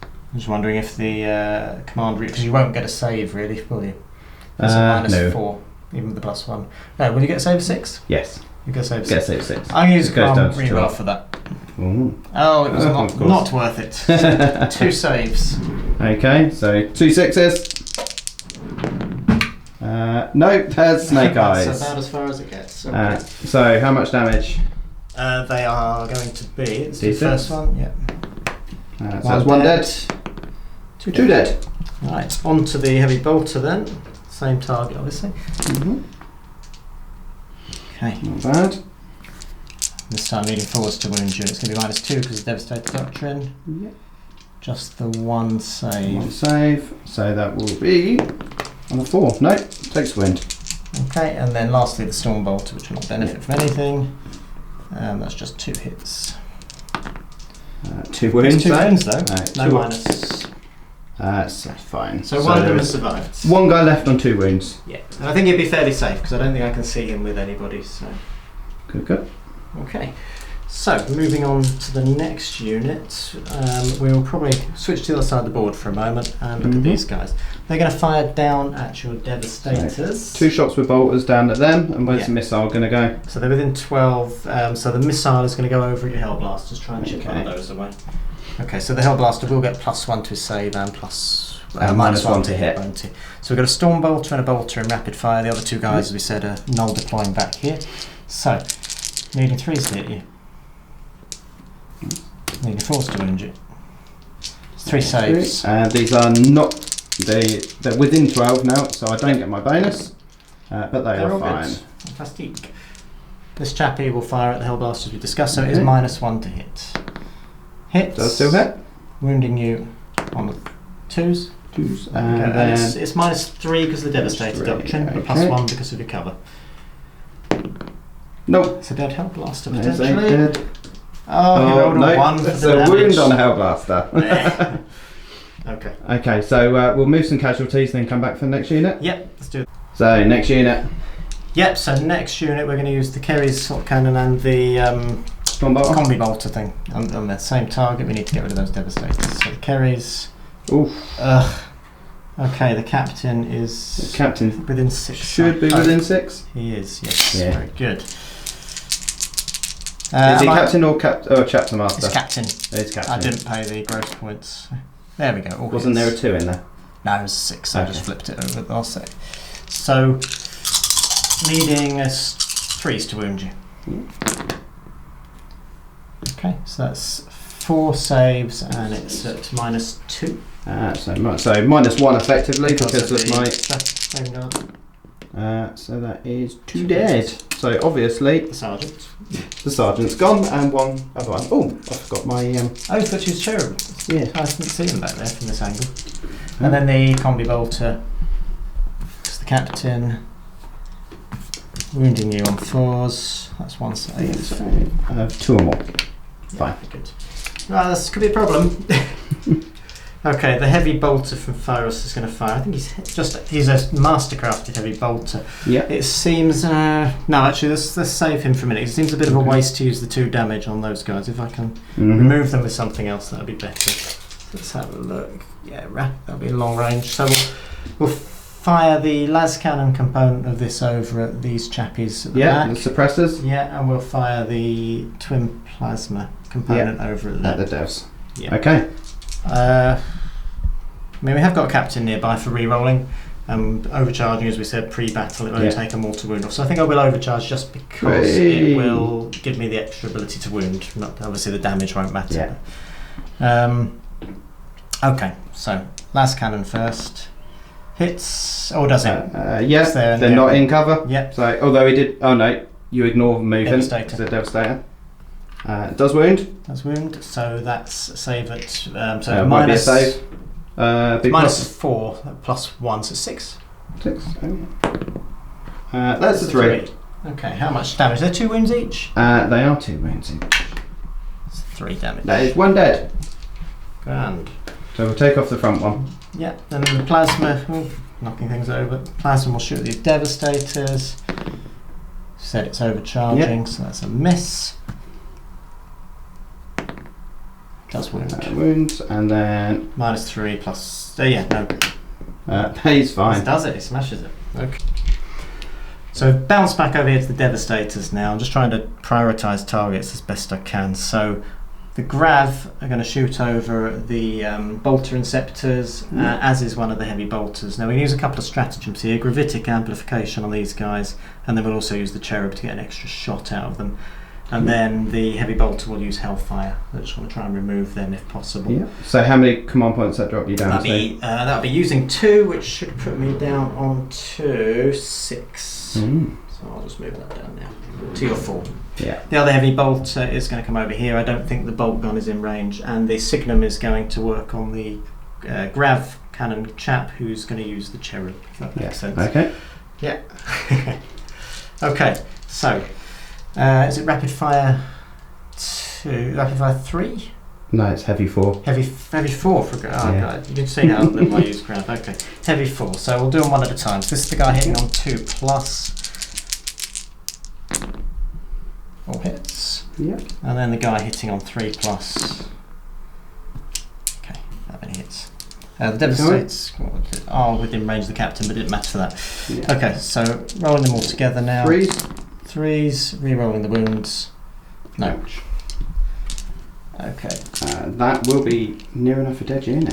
I'm just wondering if the command, because you won't get a save really, will you? It's a no. -4, even with the +1. No, will you get a save of 6? Yes. You get a save of Get 6. 6. I'm going to use a Goes down command to reroll 12. for that. Ooh. Oh, it was Of not course. worth it. 2 saves. Okay, so 2 6s. No, there's snake eyes. That's about as far as it gets. Okay. So how much damage? They are going to be, it's the D6? first one, yeah. So that's 1 dead. 2 dead. Right, on to the heavy bolter then. Same target, obviously. Okay, Not bad. this time leading forwards to wound you. It's going to be -2 because of Devastator Doctrine. Yep. Just the 1 save. 1 save. So that will be on a 4. No, takes wind. Okay, and then lastly the Storm Bolter, which will not benefit from anything. That's just 2 hits. 2 wounds. It's 2 wounds though. No 2 minus. So fine. So one of them has survived. 1 guy left on 2 wounds. Yeah, and I think he'd be fairly safe because I don't think I can see him with anybody. So Good. okay, so moving on to the next unit, we'll probably switch to the other side of the board for a moment and look at these guys. They're going to fire down at your Devastators. 2 shots with bolters down at them, and where's the missile going to go? So they're within 12. So the missile is going to go over at your Hellblasters. Try and chip one of those away. Okay, so the Hellblaster will get +1 to his save and -1 to hit. So we've got a Storm Bolter and a Bolter in rapid fire. The other 2 guys, as we said, are null deploying back here. So, needing 3s to hit you. Needing 4s to wound you. 3 saves. These are not. They're within 12 now, so I don't get my bonus. But they're all fine. good. Fantastic. This chappie will fire at the Hellblaster as we discussed, so it is -1 to hit. Hits. Does still hit. Wounding you on the 2s. And And it's -3 because of the Devastator Doctrine, but +1 because of your cover. Nope. It's a dead Hellblaster There's a potentially. dead. Oh, he rolled a 1 for It's the a damage. wound on a Hellblaster. Okay. Okay, so we'll move some casualties, then come back for the next unit. Yep, let's do it. So next unit. Yep, so next unit we're going to use the Kerry's Hot Cannon and the Storm Bolter. Combi Bolter thing on the same target. We need to get rid of those Devastators. So the Kerry's. Oof. Okay, the Captain is. The Captain within 6. should be within 6. He is, yes. Yeah. Very good. Is he Captain or Chapter Master? It's Captain. It's Captain. I didn't pay the gross points. There we go. All Wasn't there a hits. 2 in there? No, it was 6. I Okay. just flipped it over. I'll say. So, needing 3s to wound you. Okay, so that's 4 saves and it's at -2. So -1 effectively because of my. Same guard. So that is 2 dead. So obviously The Sergeant. the sergeant's gone and 1 other one. Oh, I forgot my. Oh, but she's cherub. Yeah. I didn't see him back there from this angle. And then the Combi Bolter. It's the Captain. Wounding you on 4s. That's 1 save. 2 or more. Fine. Good. Right, this could be a problem. Okay, the heavy bolter from Phyros is going to fire. I think he's a mastercrafted heavy bolter. Yeah. It seems no, actually let's save him for a minute. It seems a bit of a waste to use the 2 damage on those guys. If I can remove them with something else, that'd be better. Let's have a look. Yeah, that'll be long range. So we'll fire the las cannon component of this over at these chappies at the back. The suppressors. Yeah, and we'll fire the twin plasma component over at the devs. Yeah. Okay. I mean, we have got a captain nearby for re-rolling. Overcharging, as we said, pre-battle, it won't take a mortal wound off. So I think I will overcharge just because it will give me the extra ability to wound. Not, obviously, the damage won't matter. Yeah. Okay, so las cannon first. Hits, or does it? Yes, they're not in cover. Yep. So, although he did, oh no, you ignore movement. Devastator. It's a devastator. Does wound. Does wound. So that's save at. So might be a save. Minus 4 plus 1, so 6. 6. That's a 3. Okay, how much damage? They're 2 wounds each. They are 2 wounds each. It's 3 damage. That is 1 dead. Grand. So we'll take off the front one. Yeah, and then the plasma, knocking things over. Plasma will shoot these devastators. Said it's overcharging, so that's a miss. Does wound. Wounds, and then minus 3 plus. No. He's fine. It does it, it smashes it. Okay. So bounce back over here to the devastators now. I'm just trying to prioritise targets as best I can. So the Grav are going to shoot over the bolter inceptors, as is one of the heavy bolters. Now we can use a couple of stratagems here. Gravitic amplification on these guys, and then we'll also use the cherub to get an extra shot out of them. And then the heavy bolter will use Hellfire. I just want to try and remove them if possible. Yeah. So how many command points that drop you down to? That'll be using 2, which should put me down on to 6. So I'll just move that down now. 2 or 4. Yeah. The other heavy bolter is going to come over here. I don't think the bolt gun is in range, and the Signum is going to work on the Grav cannon chap who's going to use the cherub. If that makes sense. Okay. Yeah. Okay. So. Is it rapid fire 2? Rapid fire 3? No, it's heavy 4. Heavy 4 for God. You can see how little I use Grav. Okay. Heavy 4. So we'll do them one at a time. So this is the guy hitting on 2 plus. All hits. Yeah. And then the guy hitting on 3 plus. Okay, that many hits. The devastates are within range of the captain, but it didn't matter for that. Yeah. Okay, so rolling them all together now. 3s, re-rolling the wounds. No. Okay. That will be near enough a dead unit.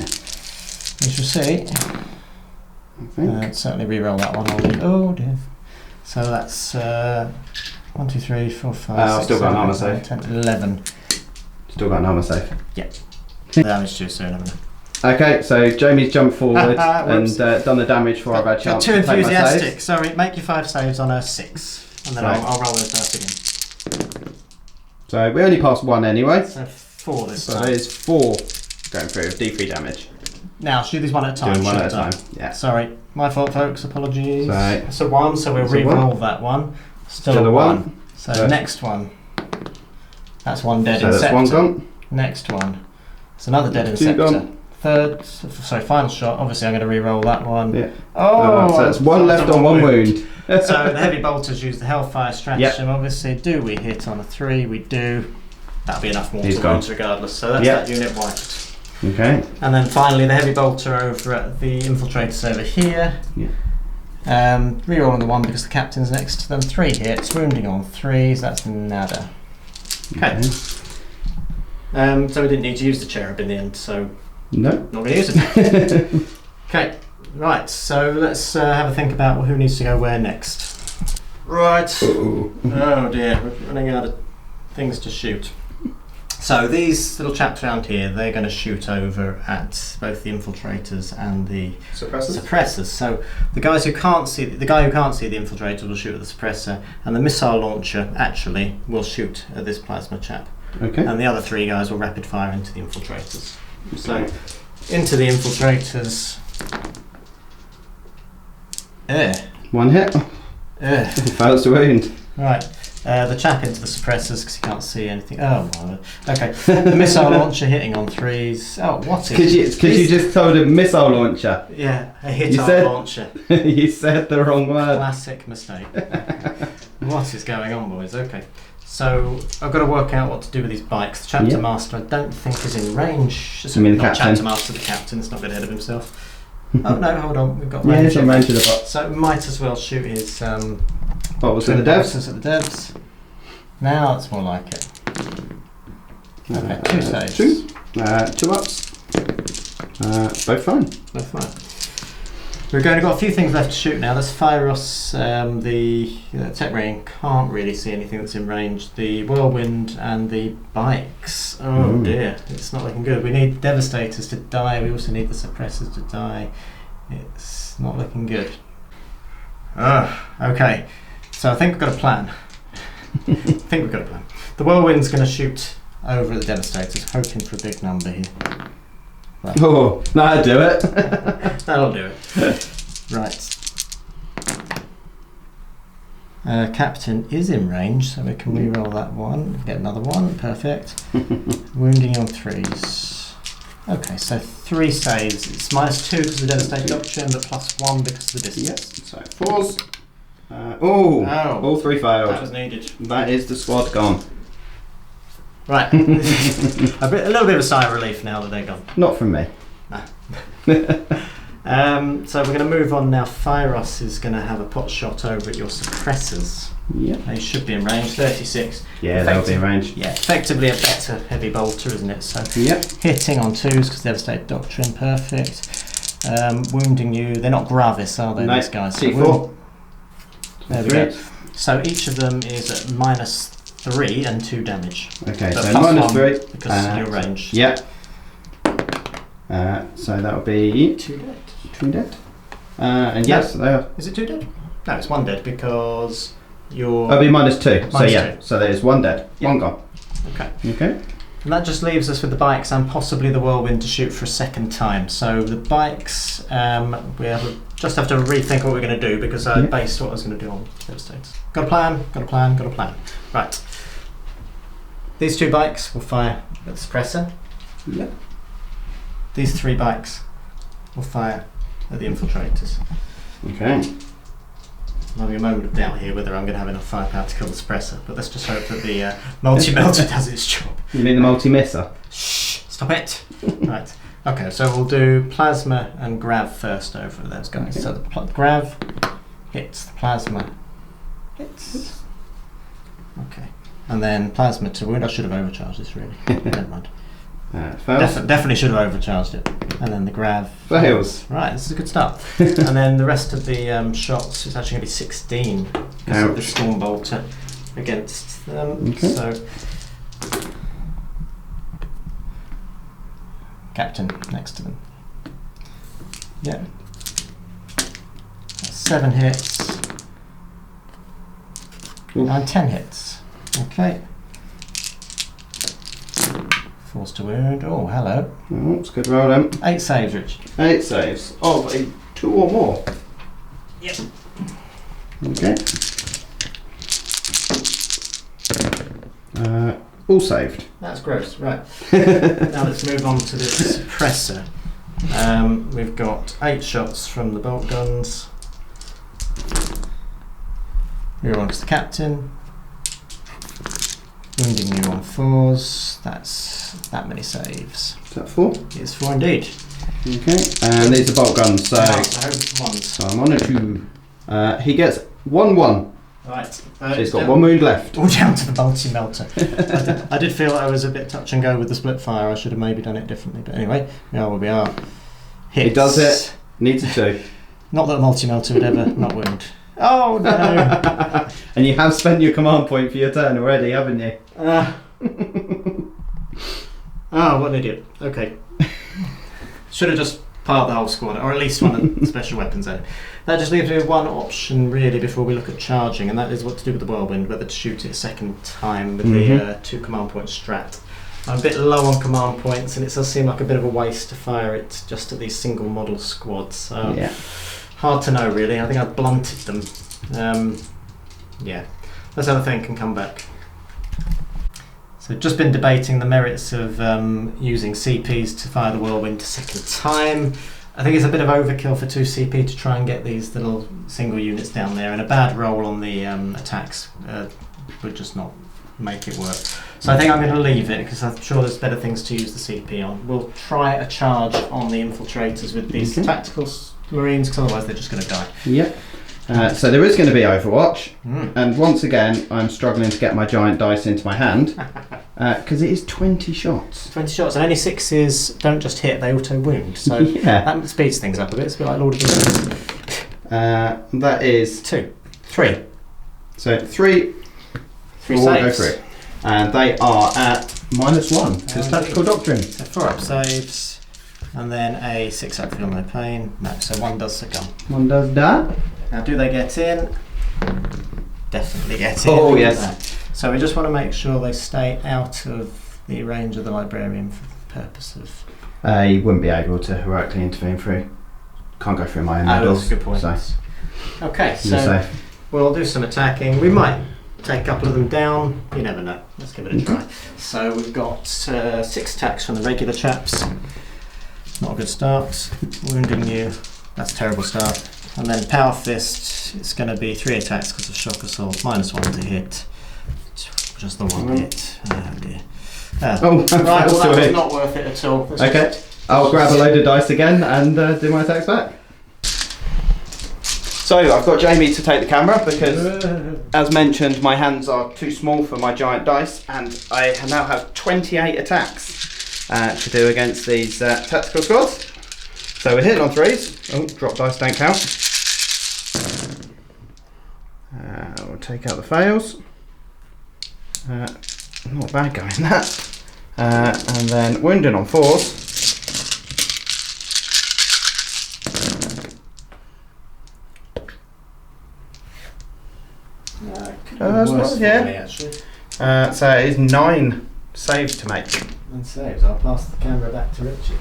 We shall see. I think. Certainly re-roll that one. Oh dear. So that's 1, 2, 3, 4, 5, 6, still got an armour 7, 8, 9, 10, 11. Still got an armour save. Yeah. Damage too soon, haven't I? Okay, so Jamie's jumped forward and done the damage before I've had a chance too to take my enthusiastic. saves. Sorry, make your 5 saves on a 6. And then I'll roll those dice again. So we only passed 1 anyway. So 4 this time. So there's 4 going through of D3 damage. Now, shoot these one at a time. Doing one at a time, yeah. Sorry, my fault, folks. Apologies. So, it's a 1, so we'll re-roll that one. Still a 1. So next one. That's 1 dead so Inceptor. That's 1 gone. Next one. It's another dead 2 Inceptor. gone. Third, sorry, final shot. Obviously, I'm going to re-roll that one. Yeah. Oh, so that's 1 left on 1 wound. So the heavy bolters use the Hellfire stratagem. Obviously, do we hit on a 3? We do. That'll be enough mortal wounds regardless. So that's that unit wiped. Okay. And then finally, the heavy bolter over at the infiltrators over here. Yeah. Re-rolling the 1 because the captain's next to them. 3 hits, wounding on 3s. That's nada. Okay. So we didn't need to use the cherub in the end. So. No. Not going to use it. Okay, right, so let's have a think about who needs to go where next. Right. Oh dear, we're running out of things to shoot. So these little chaps around here, they're going to shoot over at both the infiltrators and the suppressors. So the guy who can't see the infiltrator will shoot at the suppressor, and the missile launcher actually will shoot at this plasma chap. Okay. And the other 3 guys will rapid fire into the infiltrators. So, into the infiltrators. 1 hit. Fails to wound. Right. The chap into the suppressors because he can't see anything. Oh, my. Okay. The missile launcher hitting on 3s. Oh, what is Because you just told him missile launcher. Yeah, a hit-on launcher. You said the wrong word. Classic mistake. What is going on, boys? Okay. So I've got to work out what to do with these bikes. The chapter master I don't think is in range. I mean the not captain. Chapter master, the captain. It's not going to get ahead of himself. Oh no, hold on, we've got Yeah, range. it's in range of the box. So we might as well shoot his Bottles at the devs. boxes at the devs. Now it's more like it. Okay, 2 saves. 2. 2 ups. Both fine. Both fine. We've got a few things left to shoot now. There's Fyros, the Tech Ring, can't really see anything that's in range. The Whirlwind and the bikes. Oh dear, it's not looking good. We need Devastators to die, we also need the Suppressors to die. It's not looking good. Okay, so I think we've got a plan. The Whirlwind's going to shoot over at the Devastators, hoping for a big number here. Right. Oh, that'll do it. That'll do it. Right. Captain is in range, so we can re-roll that one. Get another one. Perfect. Wounding on 3s. Okay, so 3 saves. It's -2 because of the Devastating Doctrine, but +1 because of the distance. Yes. So 4s. All 3 failed. That was needed. That is the squad gone. Right. A little bit of a sigh of relief now that they're gone. Not from me. So we're going to move on now. Fyros is going to have a pot shot over at your suppressors. Yep. They should be in range. 36. Yeah, they'll be in range. Yeah, effectively a better heavy bolter, isn't it? So Yep. hitting on 2s because Devastated Doctrine, perfect. Wounding you. They're not Gravis, are they? No, These guys. C4. There we go. So each of them is at -3 and 2 damage. Okay, But so +1 -3. because of your range. Yep. So that'll be 2 dead. 2 dead. And yes, they are. Is it 2 dead? No, it's 1 dead because you're. That'll be -2. So yeah, -2. so there's 1 dead. Yep. 1 gone. Okay. Okay. And that just leaves us with the bikes and possibly the Whirlwind to shoot for a second time. So the bikes, we just have to rethink what we're going to do because I based what I was going to do on Devastators. Got a plan. Right. These 2 bikes will fire at the suppressor. Yep. These 3 bikes will fire at the infiltrators. Okay. I'm having a moment of doubt here whether I'm going to have enough firepower to kill the suppressor, but let's just hope that the multi-melter does its job. You mean the multi-misser? Shh! Stop it! Right. Okay, so we'll do Plasma and Grav first over those guys. Okay. So the Grav hits, the Plasma hits. Okay. And then Plasma to wound. I should have overcharged this really. Never mind. Fails. Definitely should have overcharged it. And then the Grav Fails. Right, this is a good start. And then the rest of the shots, it's actually going to be 16 because of the Storm Bolter against them. Okay. So, Captain next to them. Yeah. That's 7 hits. Ooh. And 10 hits. Okay. Force to wound. Oh, hello. Oh, it's a good roll then. 8 saves, Rich. 8 saves. Of a 2 or more. Yep. Okay. All saved. That's gross. Right. Now let's move on to the suppressor. We've got 8 shots from the bolt guns. Here on to the captain. Wounding you on 4s. That's that many saves. Is that 4? It's 4 indeed. Okay. And these are bolt guns, so, So ones. so I'm on a 2. He gets 1-1. Right. So he's got 1 wound left. All down to the multi-melter. I did feel I was a bit touch and go with the split fire. I should have maybe done it differently. But anyway, we are where we are. Hits. He does it. Needs a 2. Not that the multi-melter would ever not wound. Oh no! And you have spent your command point for your turn already, haven't you? Oh, what an idiot. Okay. Should have just piled the whole squad, or at least one of the special weapons then. That just leaves me with one option really before we look at charging, and that is what to do with the Whirlwind, whether to shoot it a second time with the 2 command point strat. I'm a bit low on command points, and it does seem like a bit of a waste to fire it just at these single model squads. So Yeah. hard to know really. I think I've blunted them. Yeah. Let's have a think and come back. So just been debating the merits of using CPs to fire the Whirlwind a second time. I think it's a bit of overkill for 2 CP to try and get these little single units down there, and a bad roll on the attacks would just not make it work. So I think I'm going to leave it because I'm sure there's better things to use the CP on. We'll try a charge on the infiltrators with these tactical marines, because otherwise they're just going to die. Yep. So there is going to be Overwatch, Mm. and once again I'm struggling to get my giant dice into my hand because it is 20 shots. 20 shots, and only 6s don't just hit, they auto wound. So Yeah. that speeds things up a bit. It's a bit like Lord of the Rings. That is 2. 3. So 3 3 will go saves. through. And they are at -1 because tactical doctrine. So 4 up saves, and then a 6 up feel no pain. No, so 1 does succumb. 1 does that. Now, do they get in? Definitely get in. Oh, yes. So we just want to make sure they stay out of the range of the librarian for the purpose of... You wouldn't be able to heroically intervene through. Can't go through my own Oh, medals. that's a good point. So Okay, you're so safe. we'll do some attacking. We might take a couple of them down. You never know. Let's give it a try. So we've got 6 attacks from the regular chaps. Not a good start. Wounding you. That's a terrible start. And then Power Fist, it's going to be 3 attacks because of Shock Assault, -1 to hit. Just the 1 hit. Oh dear. Oh, right, well that still was hit. not worth it at all. Let's Okay, I'll grab a load of dice again and do my attacks back. So I've got Jamie to take the camera because, as mentioned, my hands are too small for my giant dice, and I now have 28 attacks to do against these tactical squads. So we're hitting on 3s. Oh, drop dice don't count. We'll take out the fails. Not bad going that. And then wounding on 4s. That's worse not, for yeah. me, actually. So it is 9 saves to make. And saves. I'll pass the camera back to Richard.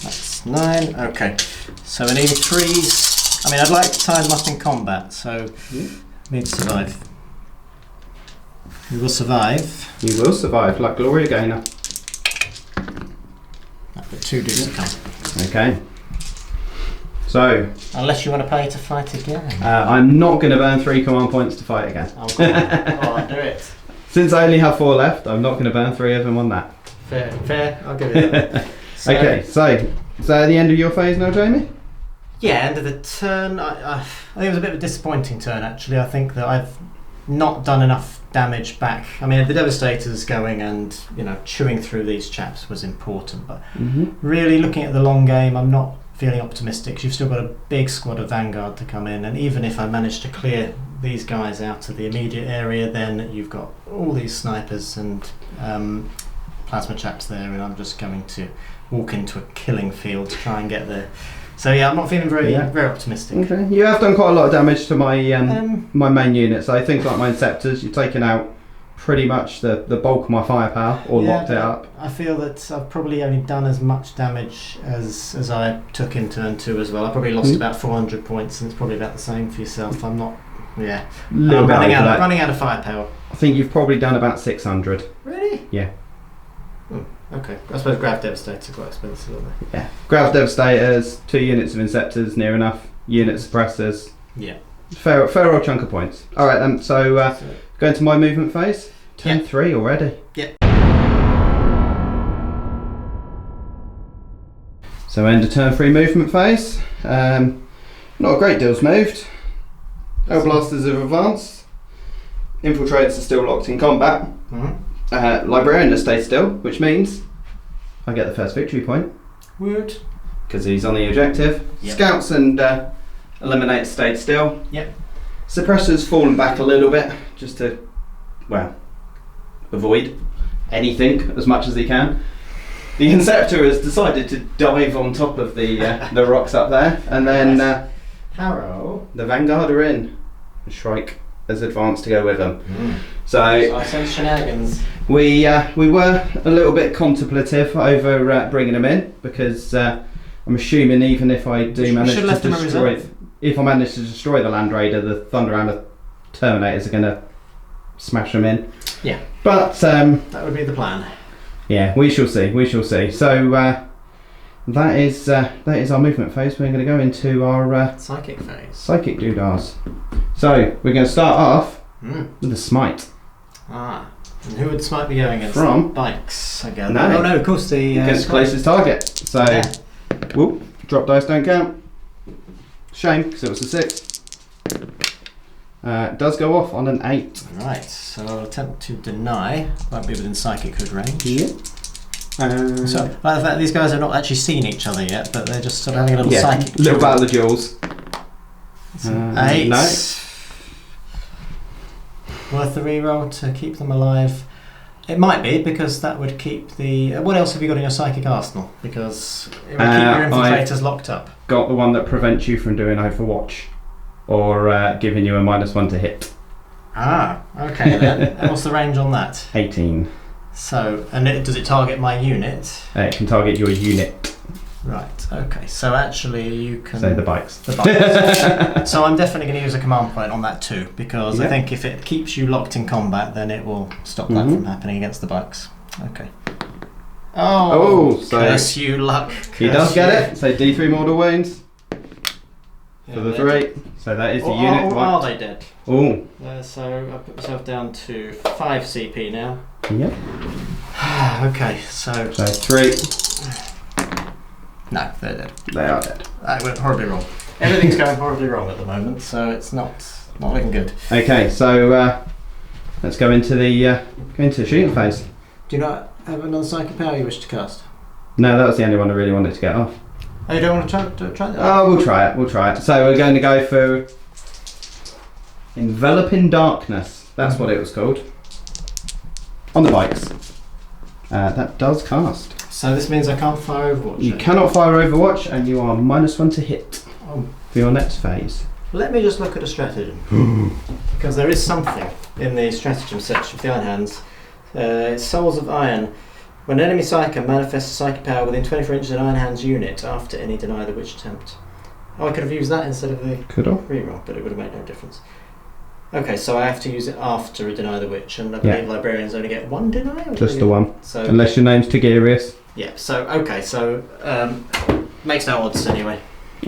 That's 9. Okay. So we need 3s. I mean, I'd like to tie them up in combat, so we need to survive. We will survive. You will survive like Gloria Gaynor. But 2 do succumb. Okay. So Unless you want to pay to fight again. I'm not going to burn 3 command points to fight again. Oh, go on. Alright, do it. Since I only have 4 left, I'm not going to burn 3 of them on that. Fair, fair. I'll give it that. So, Okay, so is that the end of your phase now, Jamie? yeah, end of the turn. I think it was a bit of a disappointing turn, actually. I think that I've not done enough damage back. I mean, the Devastators going and, you know, chewing through these chaps was important, but really looking at the long game, I'm not feeling optimistic. 'Cause you've still got a big squad of Vanguard to come in, and even if I manage to clear these guys out of the immediate area, then you've got all these snipers and plasma chaps there, and I'm just going to walk into a killing field to try and get there. So yeah, I'm not feeling very optimistic. Okay, you have done quite a lot of damage to my my main units. So things like my Inceptors, you've taken out pretty much the bulk of my firepower, or Yeah, locked it up. I feel that I've probably only done as much damage as I took in turn 2 as well. I probably lost about 400 points, and it's probably about the same for yourself. I'm not, A little I'm bit running over that. running out of firepower. I think you've probably done about 600. Really? Yeah. Okay. I suppose Grav Devastators are quite expensive, aren't they? Yeah. Grav Devastators, 2 units of Inceptors, near enough. Unit Suppressors. Yeah. Fair old chunk of points. Alright then, so going to my movement phase. Turn 3 already. Yeah. So end of turn 3 movement phase. Not a great deal's moved. Air blasters have advanced. Infiltrators are still locked in combat. Librarian has stayed still, which means I get the first victory point Wood. because he's on the objective. Yep. Scouts and eliminators stayed still. Yep. Suppressors fallen back a little bit just to, well, avoid anything as much as he can. The Inceptor has decided to dive on top of the rocks up there, and then Harrow. the Vanguard are in. Shrike has advanced to go with them. So I sense shenanigans. we were a little bit contemplative over bringing them in because I'm assuming even if I do manage should to have left them a destroy, reserve. if I manage to destroy the Land Raider, the Thunderhammer Terminators are going to smash them in. Yeah. But That would be the plan. yeah, we shall see. We shall see. So that is our movement phase. We're going to go into our psychic phase. Psychic doodahs. So we're going to start off with a smite. Ah, and who would smite be going against? From bikes, I gather. No. Oh no, of course the against closest target. So, whoop, drop dice don't count. Shame, because it was a 6. Does go off on an 8. Right, so I'll attempt to deny. Won't be within psychic hood range. Yep. So, like the fact these guys have not actually seen each other yet, but they're just sort of having a little psychic little duel. battle of duels. 8. No. Worth the reroll to keep them alive. It might be, because that would keep the... what else have you got in your psychic arsenal? Because it would keep your infiltrators locked up. Got the one that prevents you from doing Overwatch, or giving you a -1 to hit. Ah, okay then. And what's the range on that? 18. So, and does it target my unit? It can target your unit. Right, okay. So actually you can... So the bikes. The bikes. So I'm definitely going to use a command point on that too, because I Yep. think if it keeps you locked in combat, then it will stop that from happening against the bikes. Okay. So curse you, luck. he does get it. So D3 mortal wounds for the 3. So that is the unit. Are they dead? Oh. So I put myself down to 5 CP now. Yep. Okay, so 3. no, they're dead. They are dead. That went horribly wrong. Everything's going horribly wrong at the moment, so it's not looking good. Okay, so let's go into the shooting phase. Do you not have another psychic power you wish to cast? No, that was the only one I really wanted to get off. Oh, you don't want to try that? Oh, we'll try it. So we're going to go for Enveloping Darkness. That's what it was called. On the bikes. That does cast. So this means I can't fire Overwatch? You cannot fire Overwatch, and you are -1 to hit for your next phase. Let me just look at a stratagem. Because there is something in the stratagem section of the Iron Hands. It's Souls of Iron. When an enemy psyker manifests a psychic power within 24 inches of an Iron Hands unit after any Deny the Witch attempt. Oh, I could have used that instead of the reroll, but it would have made no difference. Okay, so I have to use it after a Deny the Witch, and I believe librarians only get 1 deny? Just the 1. So, unless your name's Tigerius. Yeah, so, okay, so, makes no odds anyway.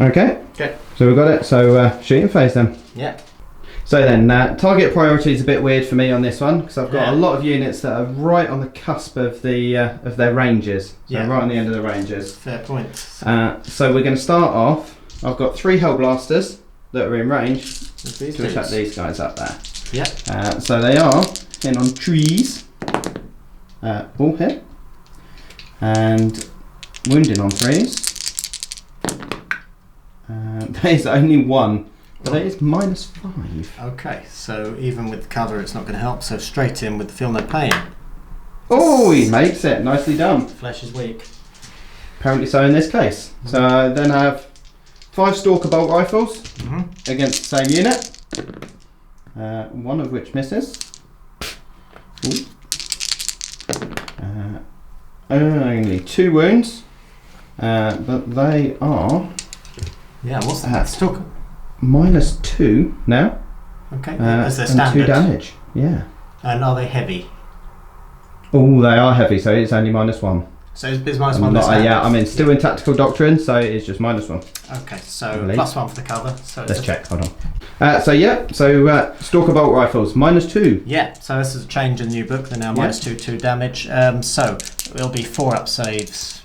Okay. Okay. So we've got it. So shooting phase then. Yeah. So then, target priority is a bit weird for me on this one, because I've got a lot of units that are right on the cusp of their ranges. So right on the end of the ranges. Fair point. So we're going to start off. I've got 3 Hellblasters that are in range to attack these guys up there. Yeah. So they are in on trees. All hit. And wounding on 3s. There's only 1. But it is -5. Okay, so even with cover it's not going to help, so straight in with the Feel No Pain. Oh, he makes it. Nicely done. Flesh is weak. Apparently so in this case. So then I have 5 Stalker Bolt Rifles against the same unit. 1 of which misses. Only 2 wounds. But they are... Yeah, what's that? Stalker? -2 now. Okay, as their and standard. 2 damage. Yeah. And are they heavy? Oh, they are heavy, so it's only -1. So it's -1 their standard? Yeah, I mean, still in Tactical Doctrine, so it's just -1. Okay, so +1 for the cover. So let's check, hold on. So Stalker Bolt Rifles, -2. Yeah, so this is a change in the new book. They're now -2 damage. So it'll be 4 up saves.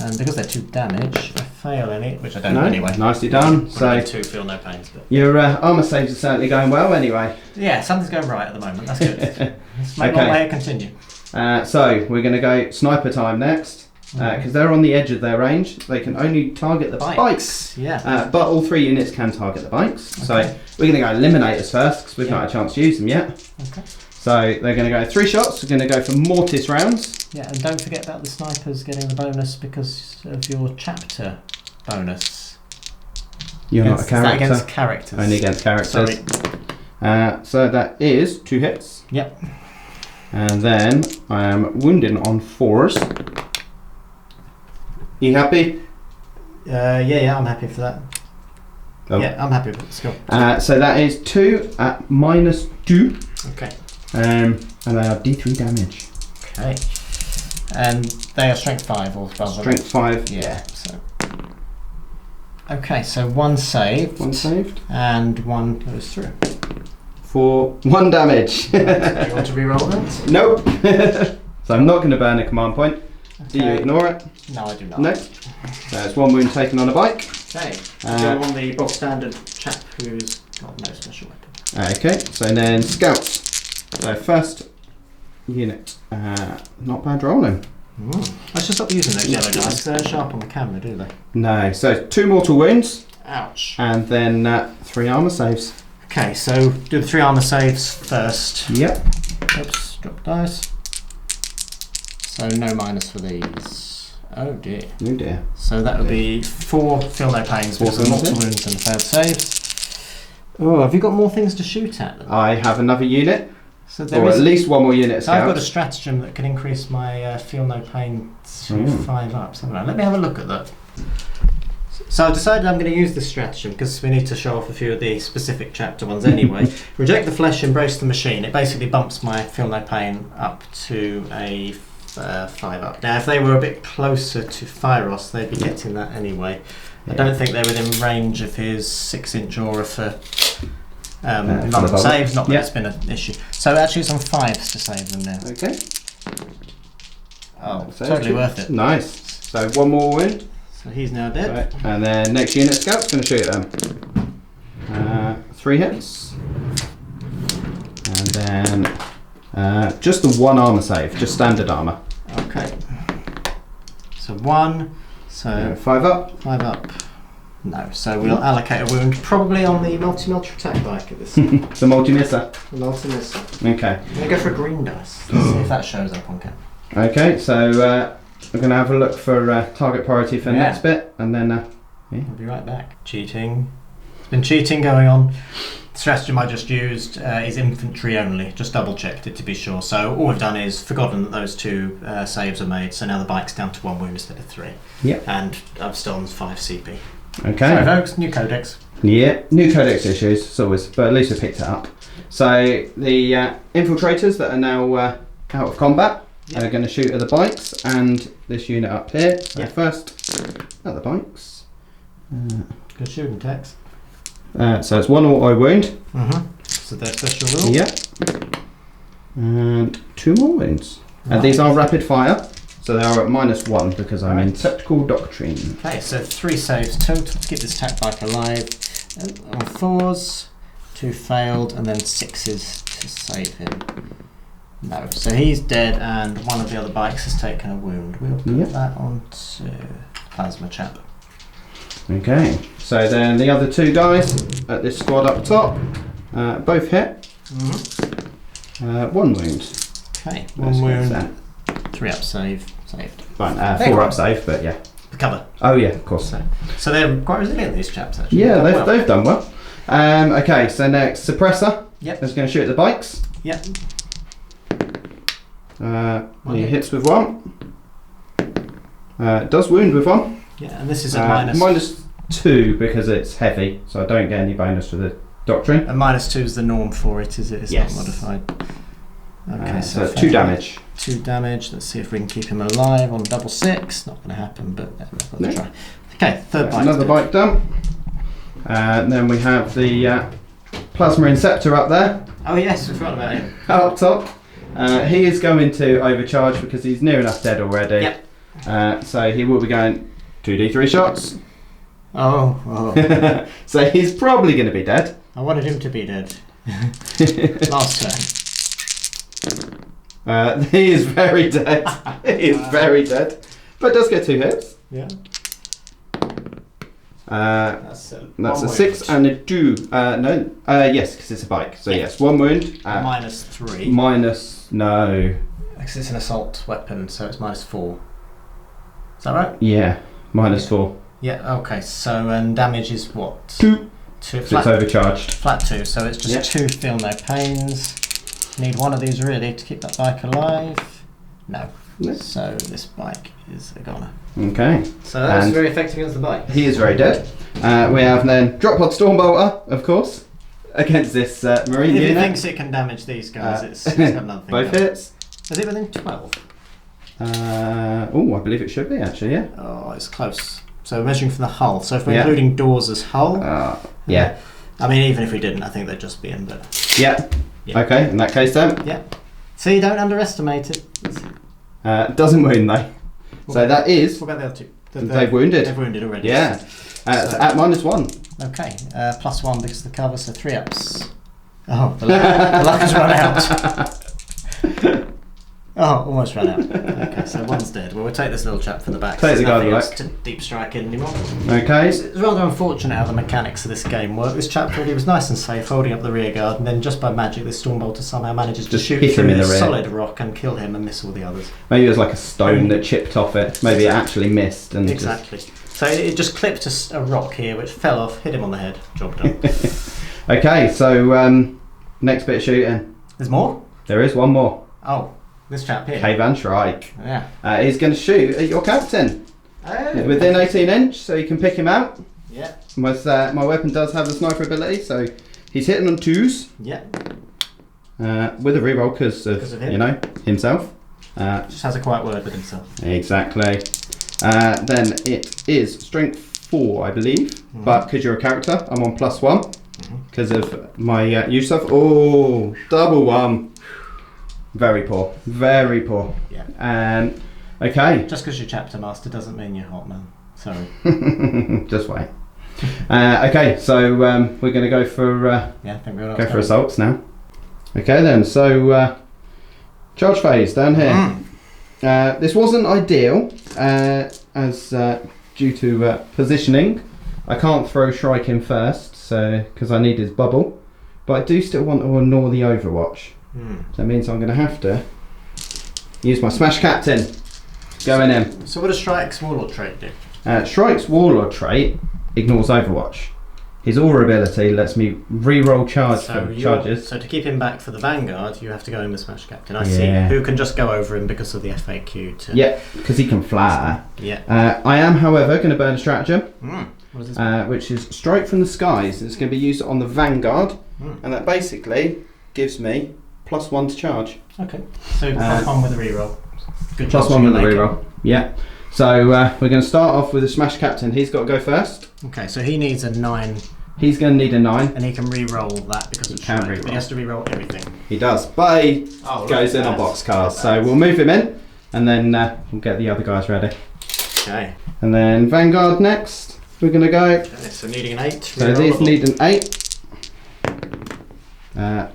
And because they're 2 damage, if I fail any, which I don't know anyway. Nicely done. So 2 Feel No Pains. But your armour saves are certainly going well anyway. yeah, something's going right at the moment. That's good. Let's make my way continue. So we're going to go Sniper time next. Because they're on the edge of their range. They can only target the bikes. Yeah. But all 3 units can target the bikes. Okay. So we're going to go Eliminators first, because we've not had a chance to use them yet. Okay. So they're going to go 3 shots. We're going to go for Mortis rounds. Yeah, and don't forget about the snipers getting the bonus because of your chapter bonus. You're not a character. Is that against characters? Only against characters. Sorry. So that is 2 hits. Yep. And then I am wounding on 4s. You happy? Yeah, I'm happy for that. Oh. Yeah, I'm happy with it. Let's go. So that is 2 at -2. Okay. And they have D3 damage. Okay. And they are strength 5 or above. Strength 5. Yeah. So. Okay, so one saved. One saved. And one goes through. For 1 damage. Do you want to reroll that? Nope. So I'm not going to burn a command point. Okay. Do you ignore it? No, I do not. No. So it's 1 wound taken on a bike. Okay. Go on the bog standard chap who's got no special weapon. Okay, so then scouts. So first unit. Not bad rolling. I should stop using those yellow dice. They're sharp on the camera, do they? No, so 2 mortal wounds. Ouch. And then 3 armour saves. Okay, so do the 3 armour saves first. Yep. Oops, drop dice. So no minus for these. Oh dear. Oh dear. So that would be 4 feel no pains because of mortal wounds and failed saves. Oh, have you got more things to shoot at them? I have another unit. So there or is at least 1 more unit of So I've got a scouts. stratagem that can increase my feel no pain to 5 up. So let me have a look at that. So I've decided I'm going to use this stratagem because we need to show off a few of the specific chapter ones anyway. Reject the flesh, embrace the machine. It basically bumps my feel no pain up to a 5 up. Now if they were a bit closer to Phyros, they'd be getting that anyway. I don't think they're within range of his 6-inch aura for London saves, not that it's been an issue. So actually it's on 5s to save them now. Okay. Oh, So totally worth it. Nice. So 1 more wound. So he's now dead. Right. And then next unit scout's going to shoot at them. 3 hits. And then just the 1 armour save, just standard armour. Okay. So 1. So 5 up. 5 up. No. So we'll allocate a wound probably on the multi-military attack bike at this time. The multi-misser. The multi-misser. Okay. I'm going to go for a green dice. Let's see if that shows up on camera. Okay, so we're going to have a look for target priority for the next bit, and then I'll be right back. Cheating. There's been cheating going on. The stratagem I just used is infantry only. Just double checked it to be sure. So all we've done is forgotten that those 2 saves are made. So now the bike's down to 1 wound instead of 3. Yep. And I've stolen 5 CP. Okay. Sorry folks, new codex. Yeah, new codex issues, it's always, but at least we picked it up. So the infiltrators that are now out of combat are going to shoot at the bikes and this unit up here. So first at the bikes. Good shooting, Tex. So it's 1 auto wound. So their special rule. Yep. And 2 more wounds. Right. And these are rapid fire, so they are at -1 because I'm in tactical doctrine. Okay, so 3 saves total to keep this attack bike alive. On 4s, 2 failed, and then 6s to save him. No, so he's dead, and one of the other bikes has taken a wound. We'll put that onto plasma chap. Okay, so then the other 2 guys at this squad up top, both hit. 1 wound. Okay, 1 wound, 3 up save, saved. Fine, 4 up save, but yeah. Recover. Oh yeah, of course. So they're quite resilient, these chaps actually. Yeah, they've done well. Okay, so next suppressor. Yep. Is going to shoot at the bikes. Yep. He hits with 1. Does wound with 1. Yeah, and this is a -2 because it's heavy, so I don't get any bonus for the doctrine. And -2 is the norm for it, is it? It's not modified. Okay, so 2 damage. 2 damage. Let's see if we can keep him alive on double 6. Not going to happen, but let's try. Okay, 3rd bike. Another bike done. And then we have the plasma inceptor up there. Oh yes, we forgot about him. Up top. He is going to overcharge because he's near enough dead already. Yep. So he will be going 2d3 shots. Oh. So he's probably going to be dead. I wanted him to be dead. Last turn. He is very dead. He is very dead. But does get 2 hits. Yeah. That's a 6 and a 2. No. Yes, because it's a bike. So yes, 1 wound. -3. No. Because it's an assault weapon, so it's -4. Is that right? Yeah, -4. Yeah. Okay. So and damage is what? 2. 2. So it's overcharged. Flat 2. So it's just 2 feel no pains. Need 1 of these really to keep that bike alive. No. So this bike is a goner. Okay. So that's very effective against the bike. He is very dead. We have then Drop Pod Stormbolter, of course, against this marine unit. If unit. it thinks it can damage these guys, it's got nothing. Both hits. Is it within 12? I believe it should be actually, yeah. Oh, it's close. So we're measuring from the hull. So if we're Yeah. including doors as hull, Yeah. I mean, even if we didn't, I think they'd just be in. But Yeah. Yeah. Okay, in that case then. yeah. See, don't underestimate it. Doesn't wound though. So that is. What about the other two? They've wounded. They've wounded already. Yeah. So- At -1. Okay. +1 because of the cover, so 3 ups. Oh, the luck has run out. Oh, almost ran out. Okay, so one's dead. Well, we'll take this little chap from the back. Take the guy There's from the nothing else back. to deep strike in anymore. Okay. It's rather unfortunate how the mechanics of this game work. This chap thought he was nice and safe, holding up the rear guard, and then just by magic, this Stormbolter somehow manages to Just shoot hit him through in the this rear. solid rock and kill him and miss all the others. Maybe it was like a stone that chipped off it. Maybe it actually missed and Exactly. So it just clipped a rock here, which fell off, hit him on the head. Job done. Okay, so next bit of shooting. There's more? There is one more. Oh, this chap here. K Van Shrike. Yeah. He's going to shoot at your captain Oh. within 18 inch, so you can pick him out. Yeah. My weapon does have the sniper ability, so he's hitting on 2s Yeah. with a reroll because of him. himself. Just has a quiet word with himself. Exactly. Then it is strength 4, I believe, but because you're a character, I'm on +1 because of my use of. Oh, double 1. Very poor. Very poor. Yeah. Okay. Just because you're chapter master doesn't mean you're hot, man. Sorry. Just wait. Okay, so we're going to go for I think we're go for assaults now. Okay then, so charge phase down here. This wasn't ideal as due to positioning. I can't throw Shrike in first, so because I need his bubble, but I do still want to ignore the Overwatch. So that means I'm going to have to use my Smash Captain. Going in. So what does Shrike's Warlord trait do? Shrike's Warlord trait ignores Overwatch. His aura ability lets me re-roll charges. So to keep him back for the Vanguard, you have to go in with Smash Captain. I see. Who can just go over him because of the FAQ to... Yeah, because he can fly. Yeah. I am, however, going to burn a stratagem, What is this? which is Strike from the Skies. It's going to be used on the Vanguard, and that basically gives me +1 to charge. Okay. So +1 with a reroll. Good +1 with the reroll. Yeah. So we're going to start off with the Smash Captain. He's got to go first. Okay, so he needs a 9. He's going to need a 9. And he can re-roll that because He it's can Shrike, re-roll. but he has to re-roll everything. He does, but he goes in on boxcars. So we'll move him in, and then we'll get the other guys ready. Okay. And then Vanguard next. We're going to go. Okay, so needing an 8. So these need an 8. We're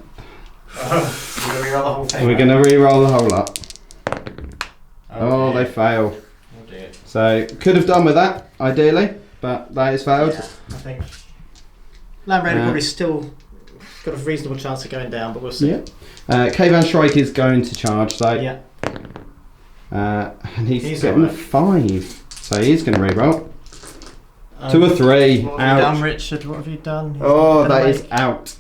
going to re-roll the whole lot. Oh, they fail. Oh dear. So could have done with that, ideally, but that is failed. Yeah, I think Land Raider probably still got a reasonable chance of going down, but we'll see. Yeah. K Van Shrike is going to charge, so Yeah. and he's getting a alright. 5, so he's going to re-roll. 2 or 3. What have you done, Ouch. Richard? What have you done? Oh, Gonna that make- is out.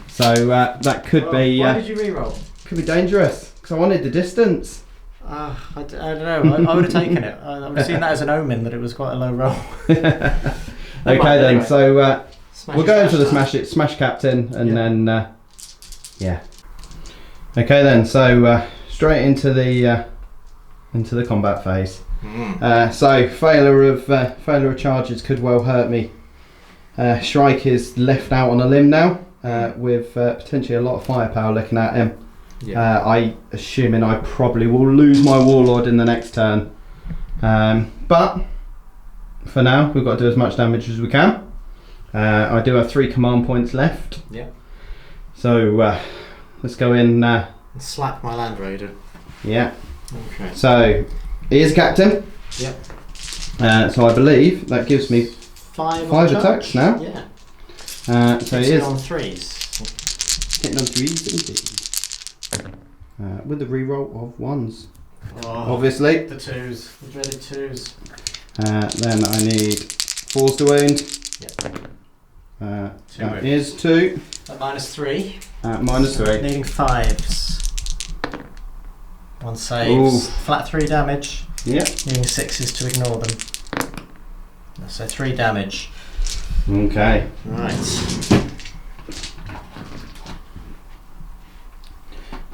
So that could be Why did you re-roll? could be dangerous because I wanted the distance. I don't know. I would have taken it. I would have seen that as an omen that it was quite a low roll. Okay then, anyway. so Smash we'll go in for the time. Smash Captain, and then yeah. Okay then, so straight into the combat phase. So failure of charges could well hurt me. Shrike is left out on a limb now, with potentially a lot of firepower looking at him. I assuming I probably will lose my Warlord in the next turn, but for now we've got to do as much damage as we can. I do have 3 command points left. Yeah. So let's go in. Slap my Land Raider. Yeah. Okay. So he is captain. Yep. So I believe that gives me 5 attacks now. Yeah. So he Hitting is on 3s. hitting on 3s indeed. With a reroll of 1s. Oh, Obviously. the 2s. The dreaded 2s. Then I need 4s to wound. Yep. That is 2. At -3. -3. Needing 5s. 1 saves. Ooh. Flat 3 damage. Yeah. Needing 6s to ignore them. So 3 damage. Okay. Right.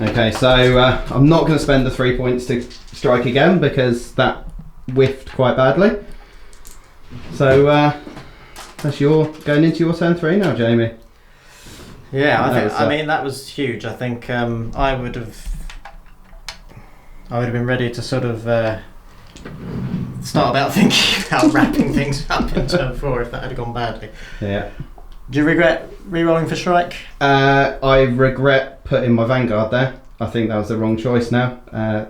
Okay, so I'm not going to spend the 3 points to strike again because that whiffed quite badly. So that's going into your turn 3 now, Jamie. Yeah, I mean that was huge. I think I would have been ready to sort of start about thinking about wrapping things up in turn 4 if that had gone badly. Yeah. Do you regret re-rolling for Shrike? I regret putting my Vanguard there. I think that was the wrong choice now,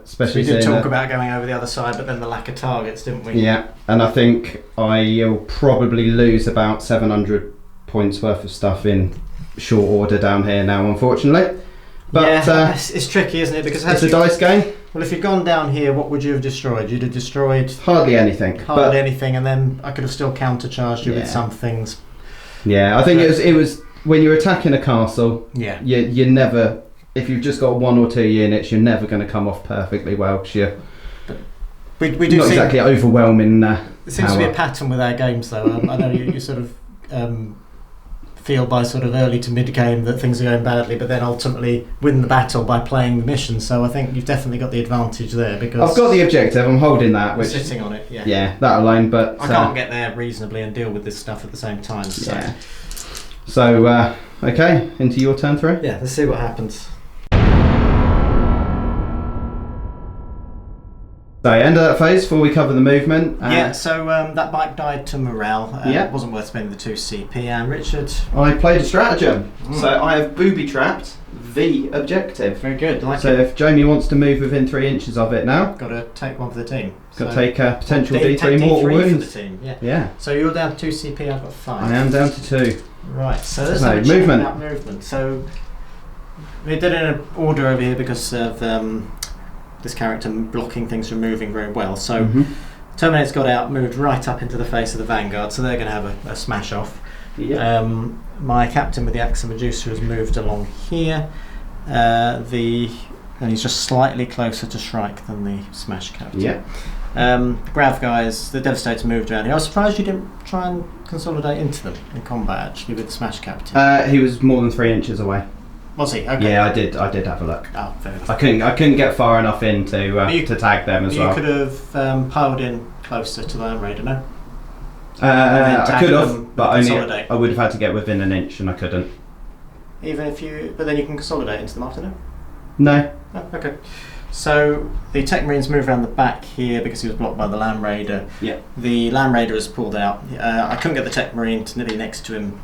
especially. We did talk about going over the other side, but then the lack of targets, didn't we? Yeah, and I think I'll probably lose about 700 points worth of stuff in short order down here now, unfortunately. But yeah, it's tricky, isn't it? Because it's a dice game. Well, if you'd gone down here, what would you have destroyed? You'd have destroyed hardly anything. Anything, and then I could have still countercharged you with some things. Yeah, I think it was when you're attacking a castle. Yeah. You never, if you've just got 1 or 2 units, you're never going to come off perfectly well. Cause we do not exactly overwhelming. There seems to be a pattern with our games, though. I know you sort of feel by sort of early to mid game that things are going badly, but then ultimately win the battle by playing the mission. So I think you've definitely got the advantage there because I've got the objective. I'm holding that. We're sitting on it. Yeah. Yeah, that alone. But I can't get there reasonably and deal with this stuff at the same time. So. Yeah. So okay, into your turn 3. Yeah, let's see what happens. So end of that phase before we cover the movement. So that bike died to morale. It wasn't worth spending the 2 CP. And Richard, I played a stratagem. So I have booby trapped the objective. Very good. If Jamie wants to move within 3 inches of it now, got to take one for the team. Got to take a potential D3 mortal wounds for the team. Yeah. So you're down to 2 CP. I've got 5. I am down to 2. Right. So let's have a chat about movement. So we did it in an order over here because of this character blocking things from moving very well. So Terminator's got out, moved right up into the face of the Vanguard, so they're going to have a smash off. Yeah. My captain with the Axe of Medusa has moved along here. And he's just slightly closer to Shrike than the Smash captain. Yeah. Grav guys, the Devastator moved around here. I was surprised you didn't try and consolidate into them in combat actually with the Smash captain. He was more than 3 inches away. Was he? Okay. Yeah, I did have a look. Oh, fair enough. I couldn't get far enough in to tag them as well. You could have piled in closer to the Land Raider, no? I could have, but only I would have had to get within an inch, and I couldn't. But then you can consolidate into them after, no? No. Oh, okay. So the Tech Marines move around the back here because he was blocked by the Land Raider. Yeah. The Land Raider has pulled out. I couldn't get the Tech Marine to be next to him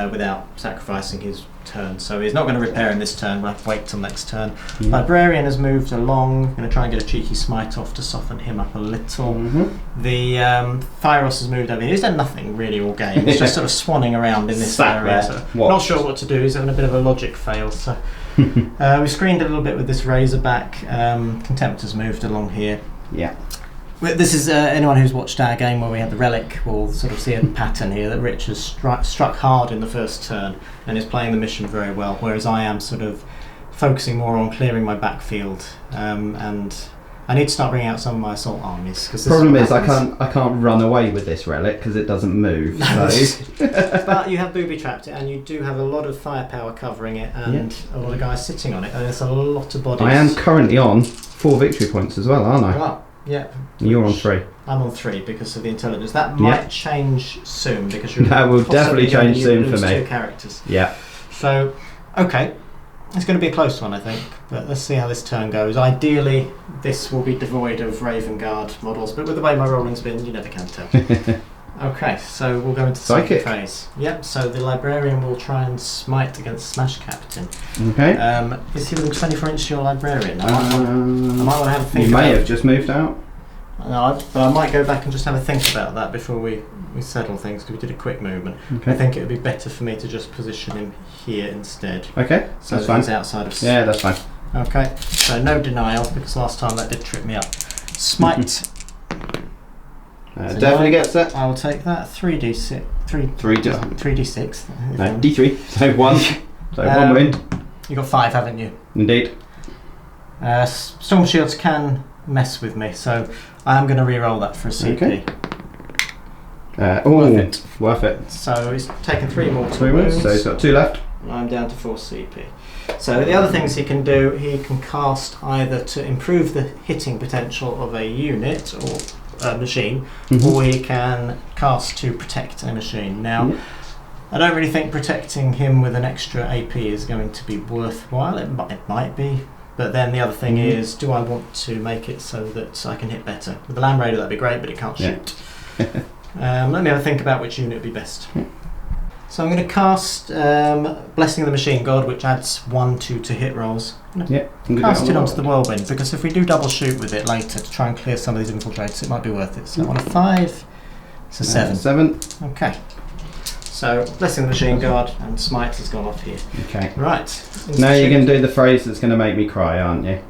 without sacrificing his turn, so he's not going to repair in this turn. We'll have to wait till next turn. Librarian has moved along. Going to try and get a cheeky smite off to soften him up a little. The Thyros has moved over here. He's done nothing really all game. He's just sort of swanning around in this area. So not sure what to do. He's having a bit of a logic fail. So we screened a little bit with this Razorback. Contempt has moved along here. Yeah. This is anyone who's watched our game where we had the relic will sort of see a pattern here that Rich has struck hard in the first turn and is playing the mission very well, whereas I am sort of focusing more on clearing my backfield, and I need to start bringing out some of my assault armies. The problem is I can't run away with this relic because it doesn't move. But you have booby trapped it, and you do have a lot of firepower covering it, and a lot of guys sitting on it, and there's a lot of bodies. I am currently on 4 victory points as well, aren't I? Oh, yeah. You're on 3. I'm on 3 because of the intelligence. That might change soon because that will definitely change soon for me. 2 characters. Yeah. So, okay. It's going to be a close one, I think, but let's see how this turn goes. Ideally, this will be devoid of Raven Guard models, but with the way my rolling's been, you never can tell. Okay, so we'll go into the second phase. Yep, so the Librarian will try and smite against Smash Captain. Okay. Is he within 24 inches of your Librarian? I might want to have a think. You may have just moved out. No, but I might go back and just have a think about that before we settle things, because we did a quick movement. Okay. I think it would be better for me to just position him here instead. Okay, so that's fine. He's outside of... Yeah, that's fine. Okay, so no denial, because last time that did trip me up. Smite. Definitely gets it. I will take that. 3d6. 3d6. No, d3. So 1. So 1 wound. You got 5, haven't you? Indeed. Storm Shields can mess with me, so I am going to re-roll that for a CP. Okay. Worth it. So he's taken 3 more. 3 wounds, so he's got 2 left. And I'm down to 4 CP. So the other things he can do, he can cast either to improve the hitting potential of a unit or a machine, or he can cast to protect a machine. Now, I don't really think protecting him with an extra AP is going to be worthwhile. It might be. But then the other thing is, do I want to make it so that I can hit better? With the Land Raider that'd be great, but it can't shoot. Let me have a think about which unit would be best. So I'm going to cast Blessing of the Machine God, which adds 1/2 to hit rolls. Cast it onto the Whirlwind, because if we do double shoot with it later to try and clear some of these infiltrators, it might be worth it. So on a 5, it's a 7. 7. Okay. So Blessing of the Machine God and Smite has gone off here. Okay. Right. Now you're going to do the phrase that's going to make me cry, aren't you?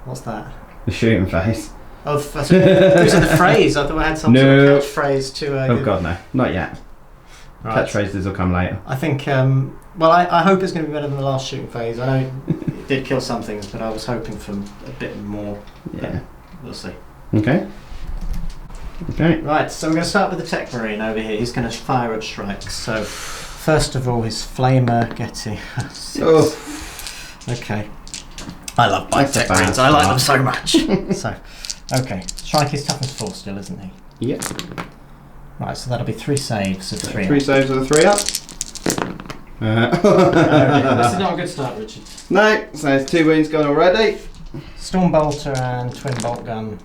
What's that? The shooting phase. Oh, those are the phrase. I thought I had some sort of catchphrase to. Oh God, no, not yet. Right. Catchphrases will come later. I think. Well, I hope it's going to be better than the last shooting phase. I know it did kill some things, but I was hoping for a bit more. Yeah. We'll see. Okay. Okay. Right. So we're going to start with the Tech Marine over here. He's going to fire at strikes. So first of all, his Flamer getting 6. Oh. Okay. I love my Tech Marines. I like them so much. So. Okay, Shrike is toughness 4 still, isn't he? Yep. Right, so that'll be 3 saves of 3 3 saves with a 3 up. This is not a good start, Richard. No, so there's 2 wounds gone already. Storm Bolter and Twin Bolt Gun.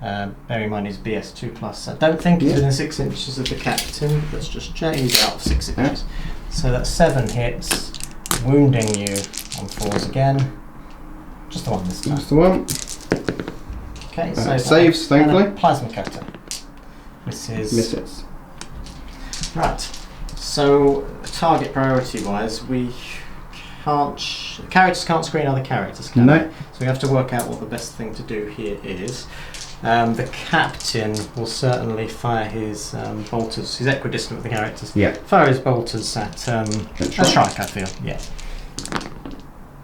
Bear in mind he's BS2+. I don't think he's within 6 inches of the captain. Let's just check. He's out of 6 inches. So that's 7 hits, wounding you on 4s again. Just the one this time. Just the one. Okay, so saves, thankfully. Plasma Cutter. Misses. Right. So, target priority-wise, characters can't screen other characters, can they? So we have to work out what the best thing to do here is. The captain will certainly fire his bolters. He's equidistant with the characters. Yeah. Fire his bolters at strike, I feel. Yeah.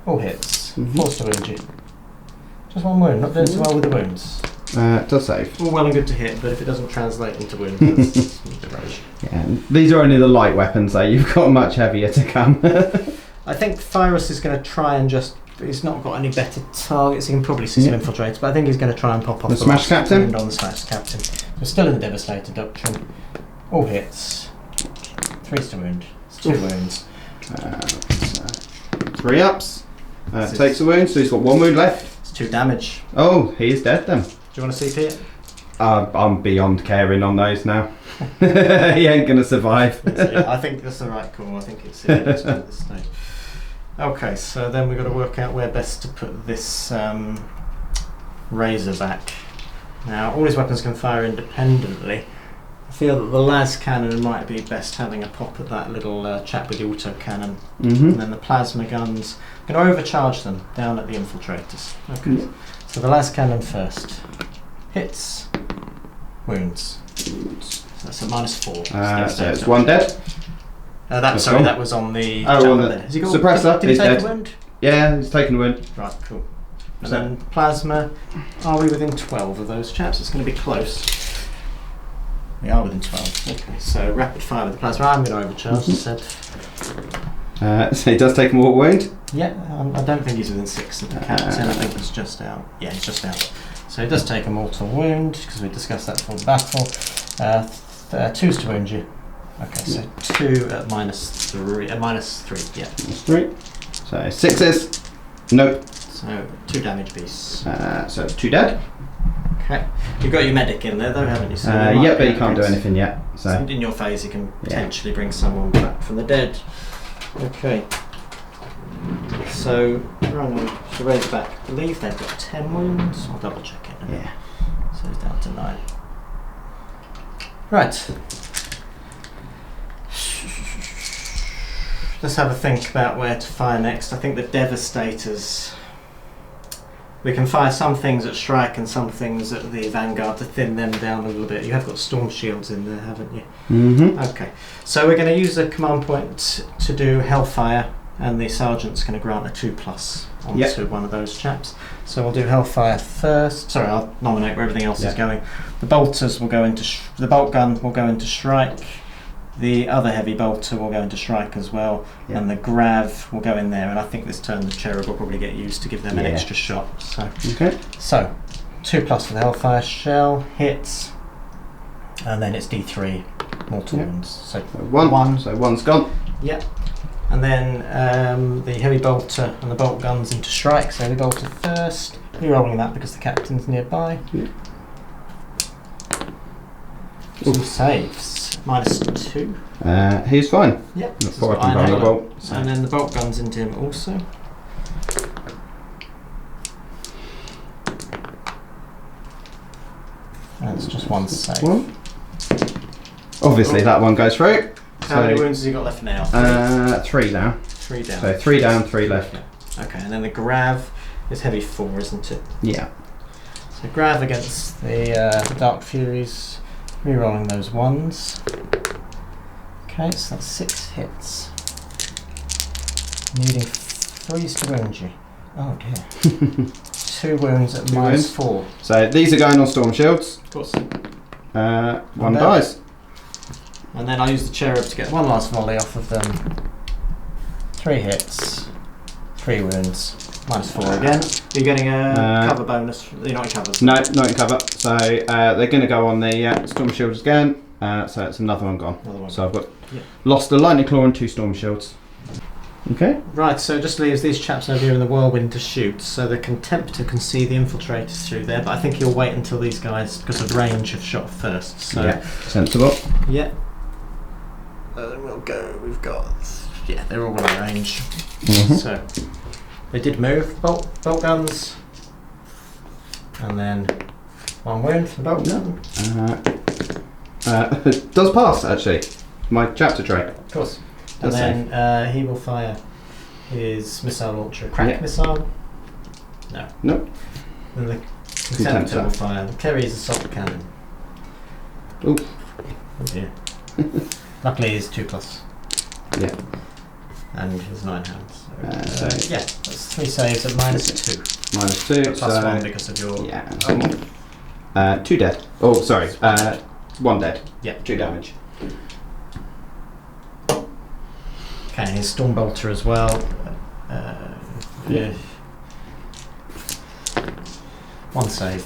All hits. Forced to wound you. Just 1 wound, not doing so well with the wounds. Does save. All well and good to hit, but if it doesn't translate into wounds, that's rubbish. Yeah, these are only the light weapons though, you've got much heavier to come. I think Thyrus is going to try and just... He's not got any better targets, he can probably see some infiltrators, but I think he's going to try and pop off the Smash Captain? On the Smash Captain. We're still in the Devastator Doctrine. All hits. 3's to wound. It's 2 wounds. 3 ups. Takes a wound, so he's got 1 wound left. 2 damage. Oh, he is dead then. Do you want to CP it? I'm beyond caring on those now. He ain't gonna survive. I think that's the right call. I think it's at this stage. Okay, so then we've got to work out where best to put this Razorback. Now, all his weapons can fire independently. I feel that the las cannon might be best having a pop at that little chap with the auto cannon. And then the plasma guns, I'm going to overcharge them down at the infiltrators. Okay. So the las cannon first. Hits. Wounds. So that's a -4. So it's 1 dead. That was on the... Has he got suppressor. Did he take a wound? Yeah, he's taken a wound. Right, cool. And then plasma. Are we within 12 of those chaps? It's going to be close. We are within 12. Okay, so rapid fire with the plasma. I'm going to overcharge, I said. So he does take a mortal wound? Yeah, I don't think he's within 6 of the captain. I think he's just out. Yeah, he's just out. So he does take a mortal wound, because we discussed that before the battle. 2's to wound you. Okay, so 2 at -3. -3, yeah. -3. So 6s. Nope. So 2 damage piece. So 2 dead. Okay. You've got your medic in there though, haven't you? So yeah, but he can't do anything yet. So in your phase, you can potentially bring someone back from the dead. Okay. So, to raise back, I believe they've got 10 wounds. I'll double check it. Yeah. So it's down to 9. Right. Let's have a think about where to fire next. I think the Devastators... We can fire some things at Shrike and some things at the Vanguard to thin them down a little bit. You have got Storm Shields in there, haven't you? Okay. So we're going to use a command point to do Hellfire, and the Sergeant's going to grant a 2+ onto one of those chaps. So we'll do Hellfire first. Sorry, I'll nominate where everything else is going. The Bolters will go into... the Bolt Gun will go into Shrike. The other heavy bolter will go into Shrike as well, and the Grav will go in there. And I think this turn the Cherub will probably get used to give them an extra shot. So, so 2+ for the Hellfire Shell hits, and then it's D3 mortal wounds. So one. So one's gone. Yep. And then the heavy bolter and the bolt guns into Shrike. So heavy bolter first. Rerolling that because the captain's nearby. Yeah. Some saves. -2. He's fine. Yep. Before I can run the bolt. So. And then the bolt guns into him also. And it's just one save. One. Obviously that one goes through. How many wounds has he got left now? 3 down. 3 down. So 3 down, 3 left. Okay, and then the Grav is heavy 4, isn't it? Yeah. So Grav against the Dark Furies, rerolling those ones. Okay, so that's 6 hits. Needing 3s to wound you. Oh dear. 2 wounds at -4. So these are going on Storm Shields. Of course. One dies. And then I use the Cherub to get one last volley off of them. 3 hits, 3 wounds, -4 again. Are you getting a cover bonus? You're not in cover. No, not in cover. So they're going to go on the Storm Shields again. So it's another one gone. So I've got lost a Lightning Claw and 2 Storm Shields. Okay. Right, so it just leaves these chaps over here in the Whirlwind to shoot. So the Contemptor can see the infiltrators through there, but I think he'll wait until these guys, because of range, have shot first. So yeah, sensible. Yeah. We'll go. We've got. Yeah, they're all in range. So they did move bolt guns, and then 1 wound for the bolt gun. Does pass actually. My chapter trait. Of course. And then he will fire his missile launcher, crack missile. No. Nope. Then the Contemptor will fire the Kerry's assault cannon. Ooh. Oh dear. Luckily he's 2+. Yeah. And he's 9 hands. So yeah, that's 3 saves at -2. -2. Plus 1 because of your. Yeah. 2 dead. Oh, sorry. 1 dead. Yeah. 2 damage. Okay, and his Storm Bolter as well. Yeah. 1 save.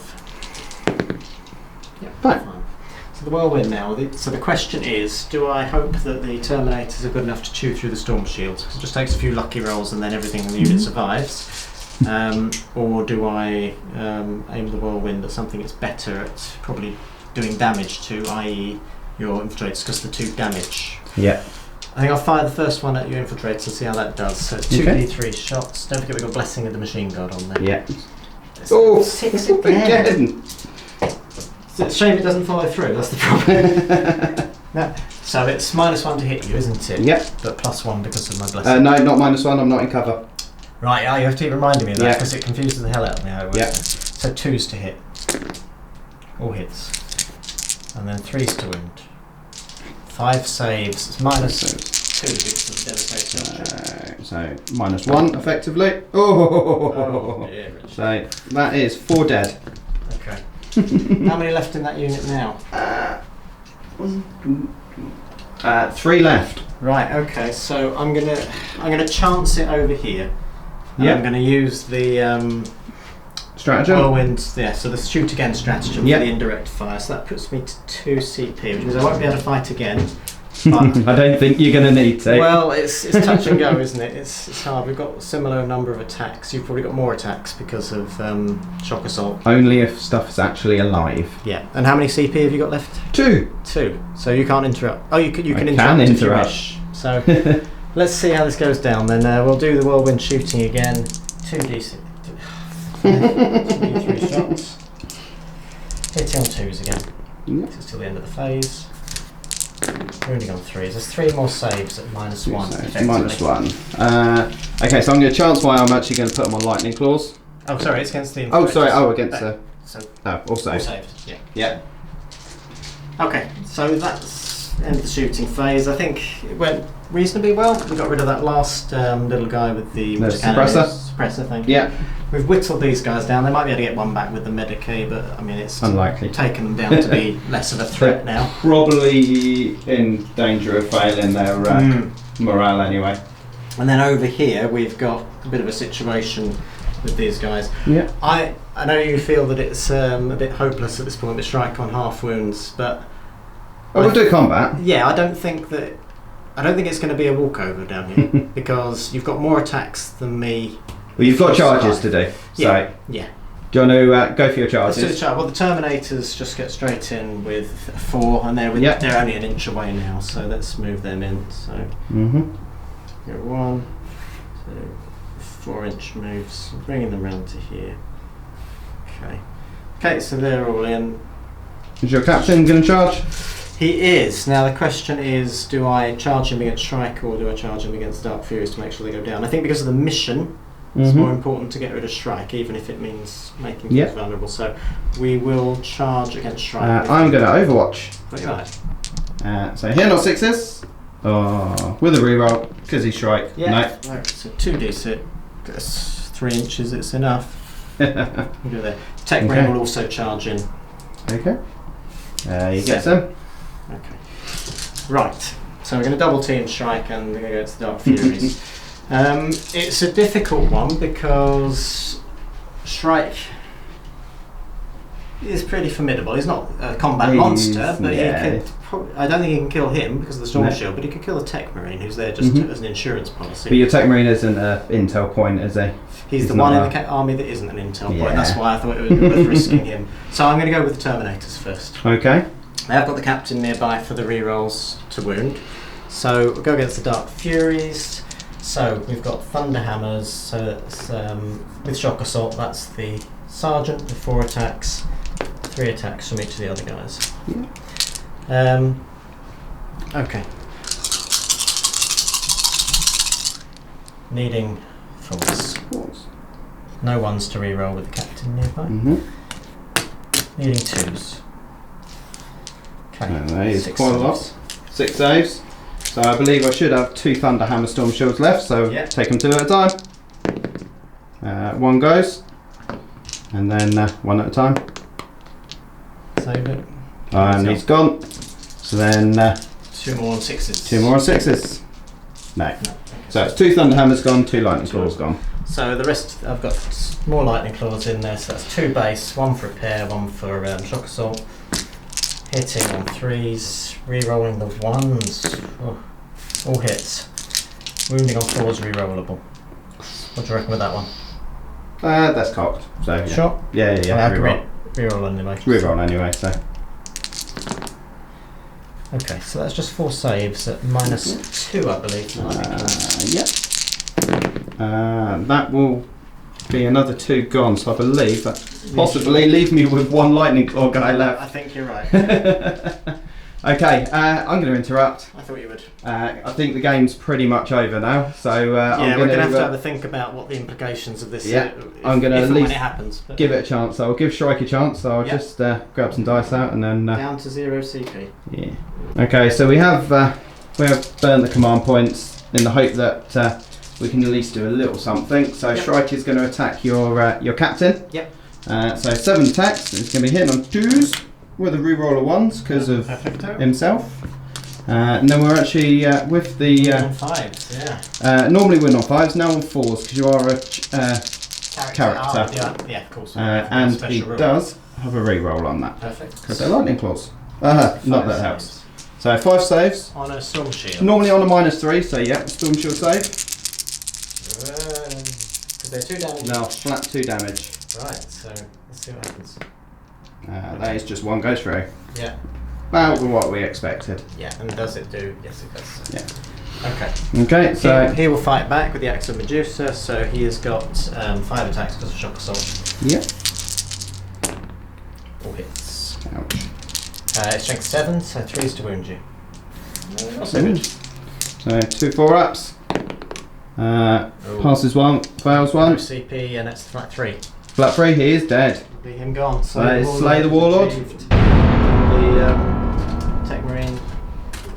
Yeah, fine. So the Whirlwind now. So the question is, do I hope that the Terminators are good enough to chew through the Storm Shields? Because it just takes a few lucky rolls and then everything in the unit survives. Or do I aim the Whirlwind at something that's better at probably doing damage to, i.e. your infiltrators, because the 2 damage. Yeah. I think I'll fire the first one at your infiltrators and see how that does. So 2d3 shots. Don't forget we've got Blessing of the Machine God on there. Yeah. Oh, 6 again. It's a shame it doesn't follow through, that's the problem. No. So it's -1 to hit you, isn't it? Yep. But +1 because of my Blessing. No, not -1, I'm not in cover. Right, you have to keep reminding me of that because it confuses the hell out of me how it works. Yeah. So 2s to hit. All hits. And then 3s to wound. 5 saves. It's -2 because of the devastation. So -1 effectively. Oh, dear. So that is 4 dead. Okay. How many left in that unit now? 3 left. Right. Okay. So I'm gonna chance it over here. Yeah. I'm gonna use the Stratagem. Whirlwind. Yeah. So the shoot again stratagem for the indirect fire. So that puts me to 2 CP, which means I won't be able to fight again. But I don't think you're going to need to. well, it's touch and go, isn't it? It's hard. We've got a similar number of attacks. You've probably got more attacks because of shock assault. Only if stuff's actually alive. Yeah. And how many CP have you got left? 2. 2. So you can't interrupt. Oh, you can interrupt. Can if you interrupt. wish. So let's see how this goes down. Then we'll do the Whirlwind shooting again. 2d6. 3 shots. Hitting on 2s again. Yep. It's till the end of the phase. Wounding on 3s. There's 3 more saves at -1. -1. Okay, so I'm going to chance why I'm actually going to put them on Lightning Claws. Oh, sorry, it's against the. Oh, sorry. Oh, against the. So all saved. saved. Yeah. Yeah. Okay, so that's the end of the shooting phase. I think it went reasonably well. We got rid of that last little guy with the suppressor. Suppressor thing. Yeah. we've whittled these guys down. They might be able to get one back with the Medicae, but I mean it's unlikely. Taken them down to be less of a threat now. Probably in danger of failing their morale anyway. And then over here we've got a bit of a situation with these guys. Yeah. I know you feel that it's a bit hopeless at this point with Strike on half wounds, but we'll do combat. Yeah, I don't think it's going to be a walkover down here because you've got more attacks than me. Well, you've got charges to do. So yeah. Do you want to go for your charges? Let's do the charge. Well, the Terminators just get straight in with 4, and they're only an inch away now. So let's move them in. So go 1, 2, 4-inch moves, bringing them round to here. Okay, so they're all in. Is your captain going to charge? He is. Now the question is, do I charge him against Shrike or do I charge him against Dark Furies to make sure they go down? I think because of the mission, it's more important to get rid of Shrike, even if it means making things vulnerable. So we will charge against Shrike. I'm going to Overwatch. What do you like? So here, not 6s. Oh, with a reroll, because he's Shrike. Yeah. No. So 2d6. That's 3 inches, it's enough. We'll do that. Tech Brain will also charge in. Okay. You get some. Okay. Right. So we're going to double team Shrike and we're going to go to the Dark Furies. It's a difficult one because Shrike is pretty formidable. He's not a combat monster, but I don't think he can kill him because of the Storm Shield, but he could kill a Tech Marine who's there just as an insurance policy. But your Tech Marine isn't an intel point, is he? He's the one in the army that isn't an intel point. That's why I thought it was worth risking him. So I'm going to go with the Terminators first. Okay. I've got the captain nearby for the rerolls to wound. So we'll go against the Dark Furies. So we've got Thunder Hammers. So that's, with Shock Assault, that's the Sergeant with 4 attacks, 3 attacks from each of the other guys. Yeah. Okay. Needing falls. No ones to reroll with the captain nearby. Needing 2s. Okay. That is quite a lot. 6 saves. So I believe I should have 2 Thunder Hammer Storm Shields left, so take them 2 at a time. 1 goes, and then 1 at a time. Save it. And he's gone. So then 2 more on 6s. 2 more on 6s. No. Okay. So it's 2 Thunder Hammers gone, 2 Lightning Claws gone. So the rest, I've got more Lightning Claws in there, so that's 2 base, 1 for repair, 1 for Shock Assault. Hitting on 3s, re-rolling the 1s. Oh, all hits. Wounding on 4s, re-rollable. What do you reckon with that one? That's cocked. So yeah. Sure? Yeah. Reroll. Reroll anyway. Reroll anyway, so. Okay, so that's just 4 saves at -2, I believe. That will be another 2 gone, so I believe that possibly leave me with 1 Lightning Claw guy left. I think you're right. Okay, I'm going to interrupt. I thought you would. I think the game's pretty much over now, so I'm going to have a think about what the implications of this are. I'm going to at least when it happens, give it a chance. So I'll give Shrike a chance, so I'll just grab some dice out and then... down to 0 CP. Yeah. Okay, so we have burnt the command points in the hope that we can at least do a little something. So Shrike is going to attack your captain. Yep. So 7 attacks. It's going to be hitting on 2s with a reroll of 1s because of himself. And then we're actually with the... on 5s, yeah. Normally we're on 5s, now on 4s because you are a character. Yeah, of course. And he does have a reroll on that. Perfect. Because they're lightning claws. Not that helps. So 5 saves. On a Storm Shield. Normally on a -3, so yeah, Storm Shield save. Because they're 2 damage. Now flat 2 damage. Right, so let's see what happens. That is just 1 goes through. Yeah. About what we expected. Yeah, and does it do? Yes, it does. Yeah. Okay. Okay, so... He will fight back with the Axe of Medusa, so he has got 5 attacks because of Shock Assault. Yep. All hits. Ouch. Strength 7, so 3s to wound you. Not so good. So 2 4-ups. Passes 1, fails 1. No CP, and that's flat 3. Flat 3, he is dead. Be him gone. So slay the Warlord. The Tech Marine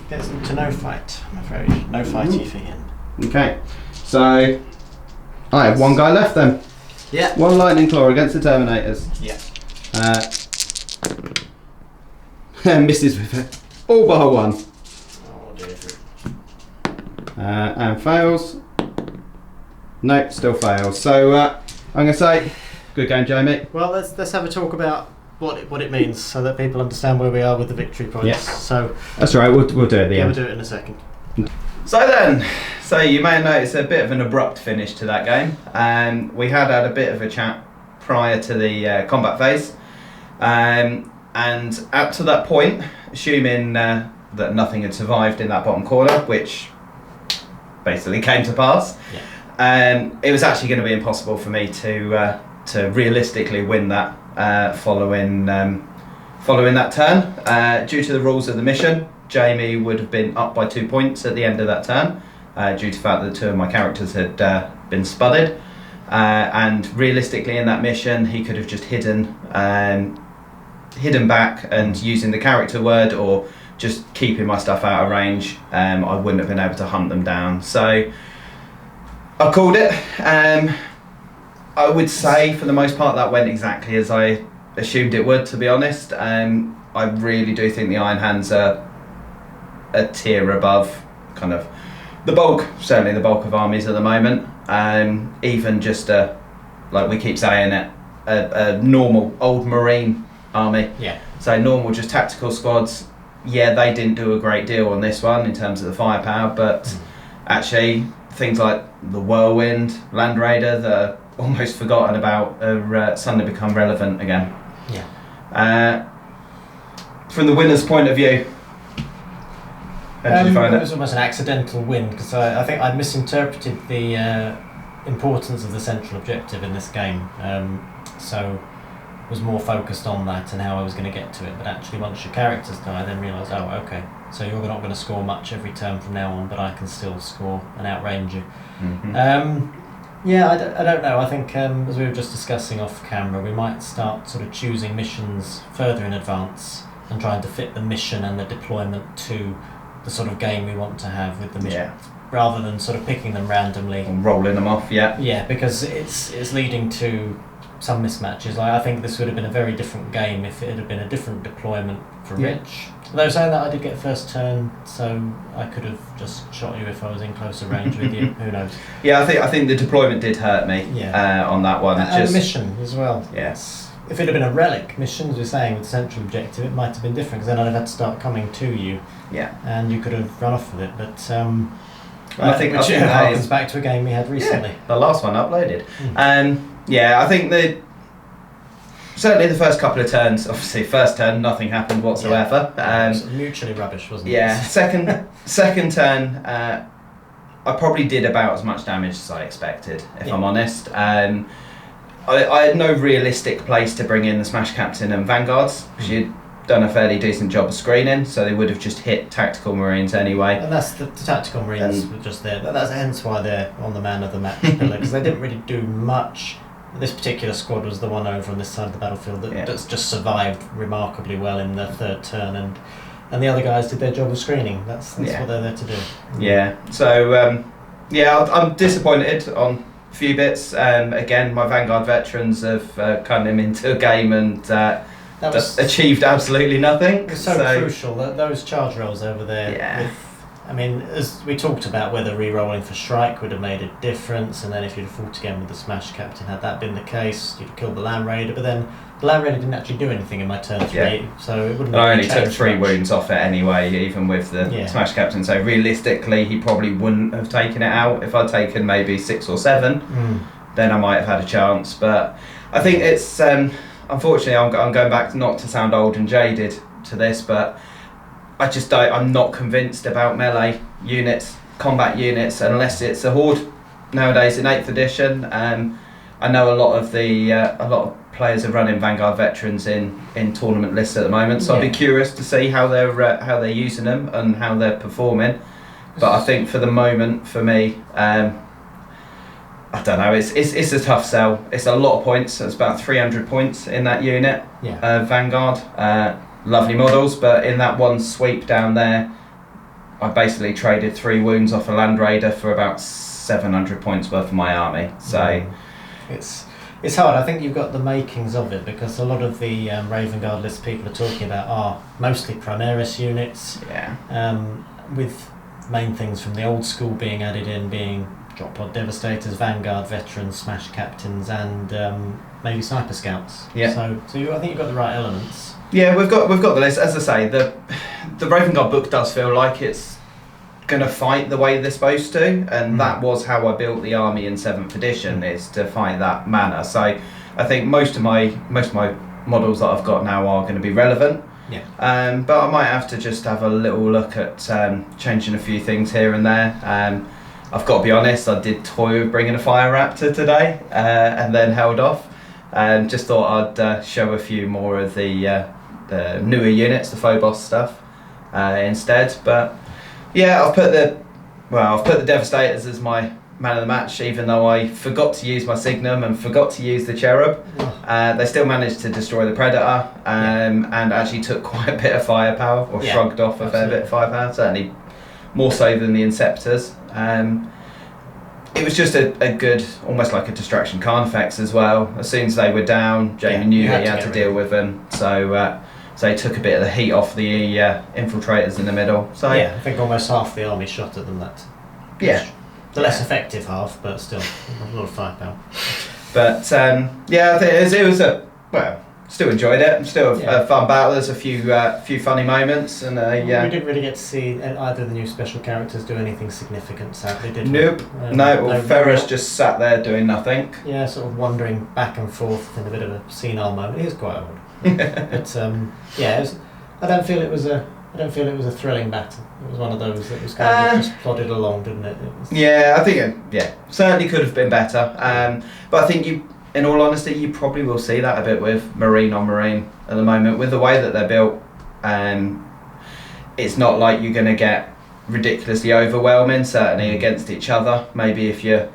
gets into no fight, I'm afraid. No fighty for him. Okay, so I have 1 guy left then. Yeah. 1 lightning claw against the Terminators. Yeah. Misses with it. All bar 1. Oh dear. And fails. Nope, still fails. So I'm going to say, good game, Jamie. Well, let's have a talk about what it means, so that people understand where we are with the victory points. Yes. So That's right. We'll do it at the we'll end. do it in a second. So you may have noticed a bit of an abrupt finish to that game. We had a bit of a chat prior to the combat phase, and up to that point, assuming that nothing had survived in that bottom corner, which basically came to pass, it was actually going to be impossible for me to realistically win that following that turn. Due to the rules of the mission, Jamie would have been up by 2 points at the end of that turn, due to the fact that 2 of my characters had been spudded. And realistically, in that mission, he could have just hidden back and using the character word, or just keeping my stuff out of range. I wouldn't have been able to hunt them down. So I called it. I would say for the most part that went exactly as I assumed it would, to be honest. I really do think the Iron Hands are a tier above kind of certainly the bulk of armies at the moment. Even just like we keep saying it, a normal old Marine army. Yeah. So normal, just tactical squads. Yeah, they didn't do a great deal on this one in terms of the firepower, but actually things like the Whirlwind, Land Raider that are almost forgotten about are suddenly become relevant again. Yeah. From the winner's point of view, how did you find it it? was almost an accidental win, because I think I misinterpreted the importance of the central objective in this game. So was more focused on that and how I was going to get to it. But actually, once your characters die, I then realised, oh, okay, so you're not going to score much every turn from now on, but I can still score and outrange you. Yeah, I don't know. I think, as we were just discussing off camera, we might start sort of choosing missions further in advance and trying to fit the mission and the deployment to the sort of game we want to have with the mission, rather than sort of picking them randomly and rolling them off. Yeah, because it's leading to some mismatches. Like, I think this would have been a very different game if it had been a different deployment for Rich. Though saying that, I did get first turn, so I could have just shot you if I was in closer range with you. Who knows? Yeah, I think the deployment did hurt me on that one. And the mission as well. Yes. If it had been a relic mission, as we're saying, with the central objective, it might have been different, because then I'd have had to start coming to you. Yeah. And you could have run off with it, but I think which harkens back to a game we had recently. Yeah, the last one uploaded. Yeah, I think certainly the first couple of turns, obviously first turn nothing happened whatsoever. It was mutually rubbish, wasn't it? Yeah, second turn I probably did about as much damage as I expected, if I'm honest. I had no realistic place to bring in the Smash Captain and Vanguards, because you'd done a fairly decent job of screening, so they would have just hit Tactical Marines anyway. And that's the Tactical Marines were just there. That's hence why they're on the man of the match pillar, because they didn't really do much. This particular squad was the one over on this side of the battlefield that's just survived remarkably well in the third turn, and the other guys did their job of screening. That's what they're there to do. Yeah. So I'm disappointed on a few bits. Again, my Vanguard veterans have come into a game and achieved absolutely nothing. It was so crucial that those charge rolls over there. Yeah. I mean, as we talked about, whether re-rolling for Shrike would have made a difference, and then if you'd have fought again with the Smash Captain, had that been the case, you'd have killed the Land Raider, but then the Land Raider didn't actually do anything in my turn 3, so it wouldn't have I only took 3 much. wounds off it anyway, even with the Smash Captain, so realistically he probably wouldn't have taken it out. If I'd taken maybe 6 or 7, then I might have had a chance, but I think it's, unfortunately I'm going back, not to sound old and jaded to this, but I'm not convinced about melee units, combat units, unless it's a horde nowadays in 8th edition. I know a lot of players are running Vanguard veterans in tournament lists at the moment, so I'd be curious to see how they're using them and how they're performing. But I think for the moment, for me, I don't know. It's a tough sell. It's a lot of points. It's about 300 points in that unit. Vanguard. Lovely models, but in that one sweep down there, I basically traded 3 wounds off a Land Raider for about 700 points worth of my army. So it's It's hard. I think you've got the makings of it because a lot of the Raven Guard lists people are talking about are mostly Primaris units. Yeah. With main things from the old school being added in, being Drop Pod Devastators, Vanguard Veterans, Smash Captains, and maybe Sniper Scouts. Yeah. So I think you've got the right elements. Yeah, we've got the list. As I say, the Raven Guard book does feel like it's going to fight the way they're supposed to, and that was how I built the army in 7th edition, is to fight that manner. So I think most of my models that I've got now are going to be relevant. Yeah. But I might have to just have a little look at changing a few things here and there. I've got to be honest, I did toy with bringing a Fire Raptor today, and then held off. Just thought I'd show a few more of the newer units, the Phobos stuff, instead. But yeah, I've put the Devastators as my man of the match, even though I forgot to use my Signum and forgot to use the Cherub. They still managed to destroy the Predator, and actually took quite a bit of firepower, or shrugged off a fair bit of firepower, certainly more so than the Inceptors. It was just a good, almost like a distraction Carnifex as well. As soon as they were down, Jamie knew that he had to deal with them, so he took a bit of the heat off the infiltrators in the middle. So yeah, I think almost half the army shot at them. That the less effective half, but still a lot of firepower. But yeah, I think it was still enjoyed it. Still a fun battle. There's a few funny moments, and we didn't really get to see either of the new special characters do anything significant, sadly, did we? Nope. No, Ferris just sat there doing nothing. Yeah, sort of wandering back and forth in a bit of a senile moment. He was quite old. But I don't feel it was a thrilling battle. It was one of those that was kind of just plodded along, didn't it? I think certainly could have been better. But I think in all honesty, you probably will see that a bit with Marine on Marine at the moment, with the way that they're built. It's not like you're going to get ridiculously overwhelming, certainly against each other. Maybe if you're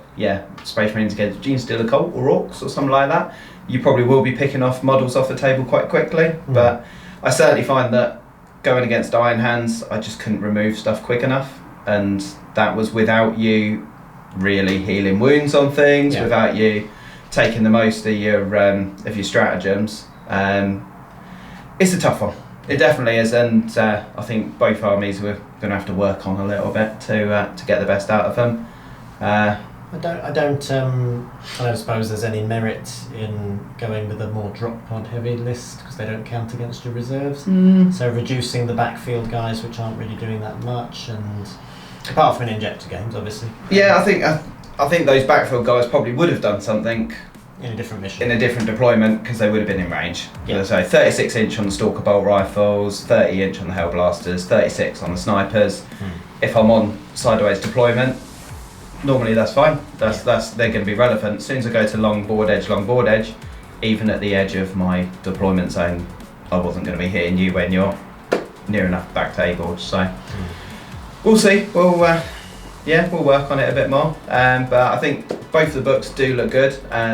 Space Marines against Genestealer Cult or Orcs or something like that, you probably will be picking off models off the table quite quickly. But I certainly find that going against Iron Hands, I just couldn't remove stuff quick enough, and that was without you really healing wounds on things, without you taking the most of your stratagems. It's a tough one. It definitely is, and I think both armies were going to have to work on a little bit to get the best out of them. I don't suppose there's any merit in going with a more drop pod heavy list because they don't count against your reserves. So reducing the backfield guys, which aren't really doing that much, and apart from in injector games, obviously. Yeah, I think those backfield guys probably would have done something in a different mission, in a different deployment, because they would have been in range. Yeah. So 36 inch on the Stalker bolt rifles, 30 inch on the Hellblasters, 36 on the snipers. If I'm on sideways deployment, normally that's fine. They're going to be relevant. As soon as I go to long board edge, even at the edge of my deployment zone, I wasn't going to be hitting you when you're near enough back to A-board. So we'll see. We'll work on it a bit more. But I think both of the books do look good.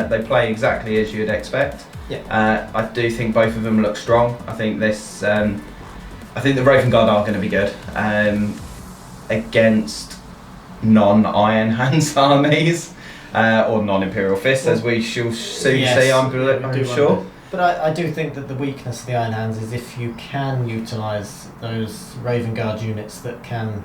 They play exactly as you'd expect. I do think both of them look strong. I think this. I think the Raven Guard are going to be good against non-Iron Hands armies or non-Imperial Fists, as we shall soon see. I'm sure. But I do think that the weakness of the Iron Hands is if you can utilise those Raven Guard units that can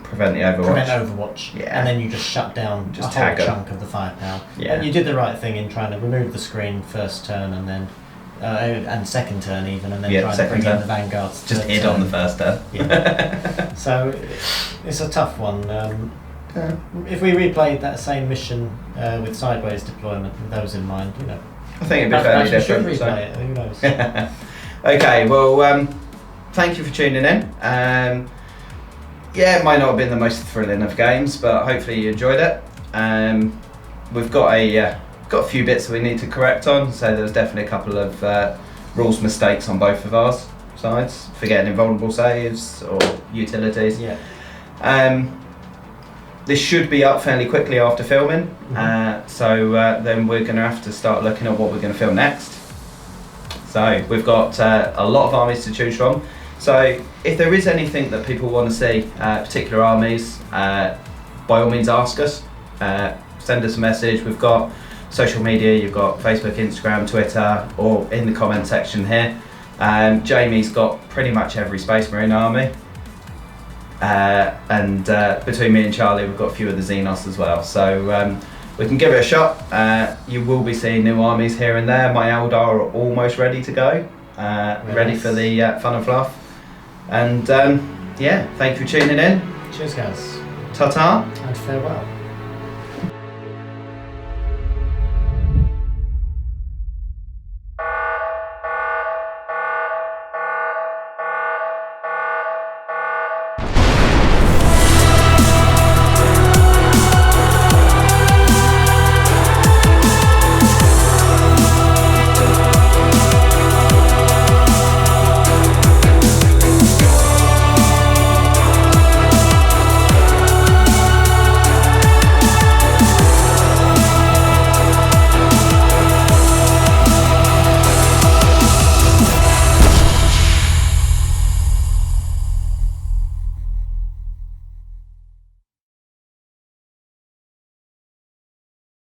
prevent Overwatch, and then you just shut down a whole chunk of the firepower. And you did the right thing in trying to remove the screen first turn and then and second turn even, and then trying to bring in the Vanguards. Just hid on the first turn. So it's a tough one. If we replayed that same mission with sideways deployment with those in mind, I think it'd be fairly different. We should replay it, who knows? Okay, well, thank you for tuning in. It might not have been the most thrilling of games, but hopefully you enjoyed it. We've got a few bits that we need to correct on, so there's definitely a couple of rules mistakes on both of ours sides, forgetting invulnerable saves or utilities. This should be up fairly quickly after filming, so then we're going to have to start looking at what we're going to film next. So we've got a lot of armies to choose from, so if there is anything that people want to see, particular armies, by all means ask us, send us a message. We've got social media, you've got Facebook, Instagram, Twitter, or in the comment section here. Jamie's got pretty much every Space Marine army. And between me and Charlie, we've got a few of the Xenos as well. So we can give it a shot. You will be seeing new armies here and there. My Eldar are almost ready to go. Ready for the fun and fluff. And yeah, thank you for tuning in. Cheers, guys. Ta-ta. And farewell.